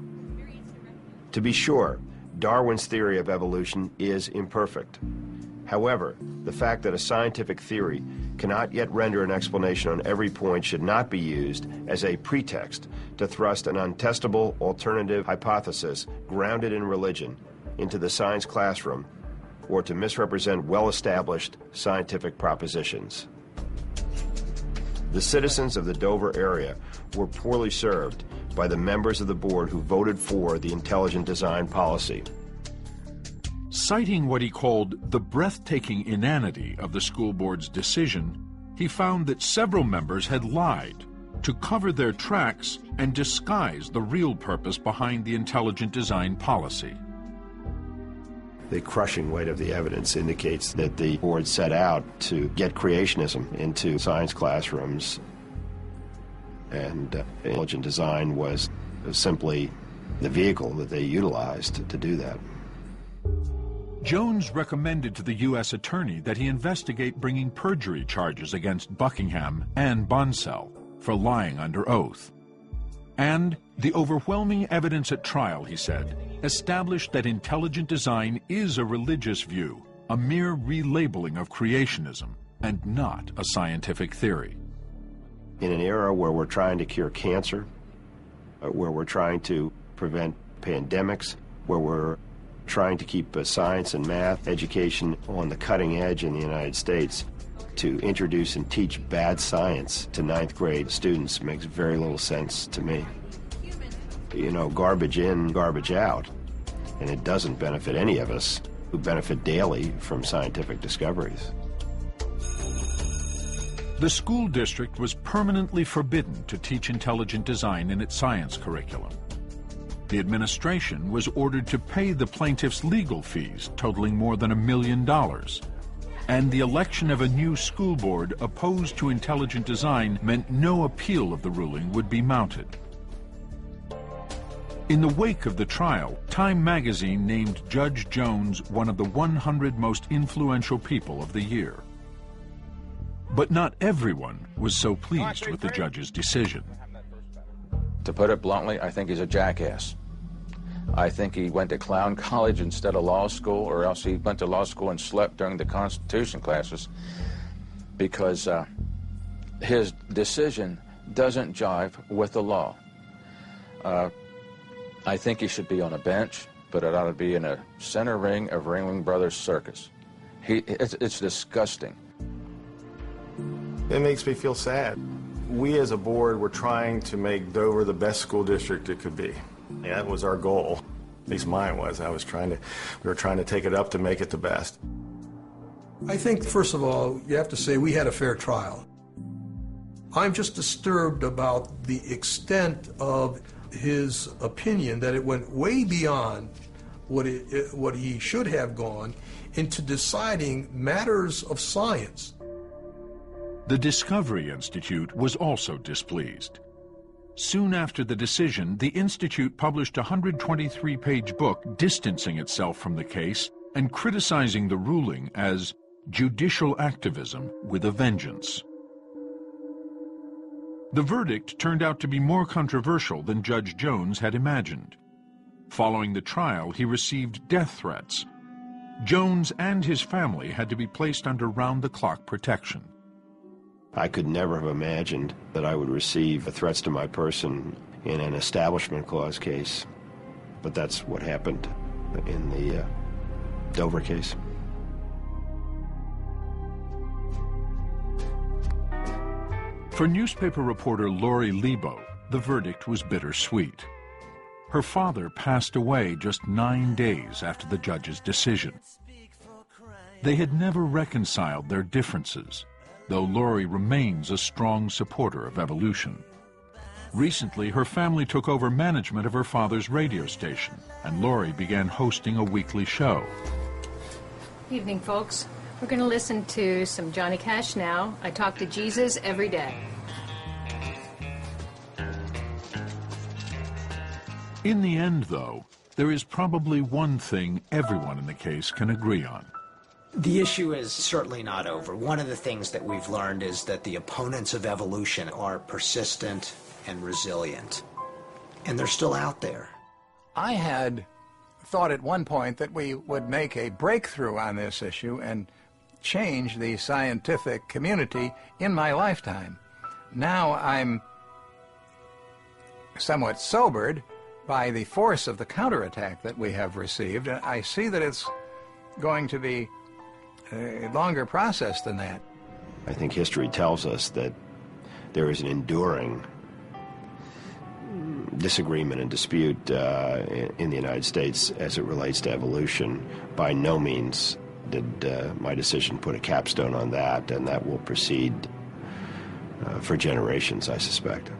To be sure, Darwin's theory of evolution is imperfect. However, the fact that a scientific theory cannot yet render an explanation on every point should not be used as a pretext to thrust an untestable alternative hypothesis grounded in religion into the science classroom or to misrepresent well-established scientific propositions. The citizens of the Dover area were poorly served by the members of the board who voted for the intelligent design policy. Citing what he called the breathtaking inanity of the school board's decision, he found that several members had lied to cover their tracks and disguise the real purpose behind the intelligent design policy. The crushing weight of the evidence indicates that the board set out to get creationism into science classrooms, and intelligent design was simply the vehicle that they utilized to do that. Jones recommended to the U.S. attorney that he investigate bringing perjury charges against Buckingham and Bonsell for lying under oath. And the overwhelming evidence at trial, he said, established that intelligent design is a religious view, a mere relabeling of creationism, and not a scientific theory. In an era where we're trying to cure cancer, where we're trying to prevent pandemics, where we're trying to keep science and math education on the cutting edge in the United States, to introduce and teach bad science to 9th grade students makes very little sense to me. You know, garbage in, garbage out, and it doesn't benefit any of us who benefit daily from scientific discoveries. The school district was permanently forbidden to teach intelligent design in its science curriculum. The administration was ordered to pay the plaintiffs' legal fees, totaling more than $1 million. And the election of a new school board opposed to intelligent design meant no appeal of the ruling would be mounted. In the wake of the trial, Time magazine named Judge Jones one of the 100 most influential people of the year. But not everyone was so pleased with the judge's decision. To put it bluntly, I think he's a jackass. I think he went to clown college instead of law school, or else he went to law school and slept during the Constitution classes, because his decision doesn't jive with the law. I think he should be on a bench, but it ought to be in a center ring of Ringling Brothers Circus. It's disgusting. It makes me feel sad. We as a board were trying to make Dover the best school district it could be. Yeah, that was our goal. At least mine was. We were trying to take it up to make it the best. I think, first of all, you have to say we had a fair trial. I'm just disturbed about the extent of his opinion, that it went way beyond what he should have gone into deciding matters of science. The Discovery Institute was also displeased. Soon after the decision, the Institute published a 123-page book distancing itself from the case and criticizing the ruling as judicial activism with a vengeance. The verdict turned out to be more controversial than Judge Jones had imagined. Following the trial, he received death threats. Jones and his family had to be placed under round-the-clock protection. I could never have imagined that I would receive threats to my person in an Establishment Clause case, but that's what happened in the Dover case. For newspaper reporter Lori Lebo, the verdict was bittersweet. Her father passed away just 9 days after the judge's decision. They had never reconciled their differences, though Lori remains a strong supporter of evolution. Recently, her family took over management of her father's radio station, and Lori began hosting a weekly show. Evening, folks. We're going to listen to some Johnny Cash now. I talk to Jesus every day. In the end, though, there is probably one thing everyone in the case can agree on. The issue is certainly not over. One of the things that we've learned is that the opponents of evolution are persistent and resilient, and they're still out there. I had thought at one point that we would make a breakthrough on this issue and change the scientific community in my lifetime. Now I'm somewhat sobered by the force of the counterattack that we have received. I see that it's going to be a longer process than that. I think history tells us that there is an enduring disagreement and dispute in the United States as it relates to evolution. By no means did my decision put a capstone on that, and that will proceed for generations, I suspect.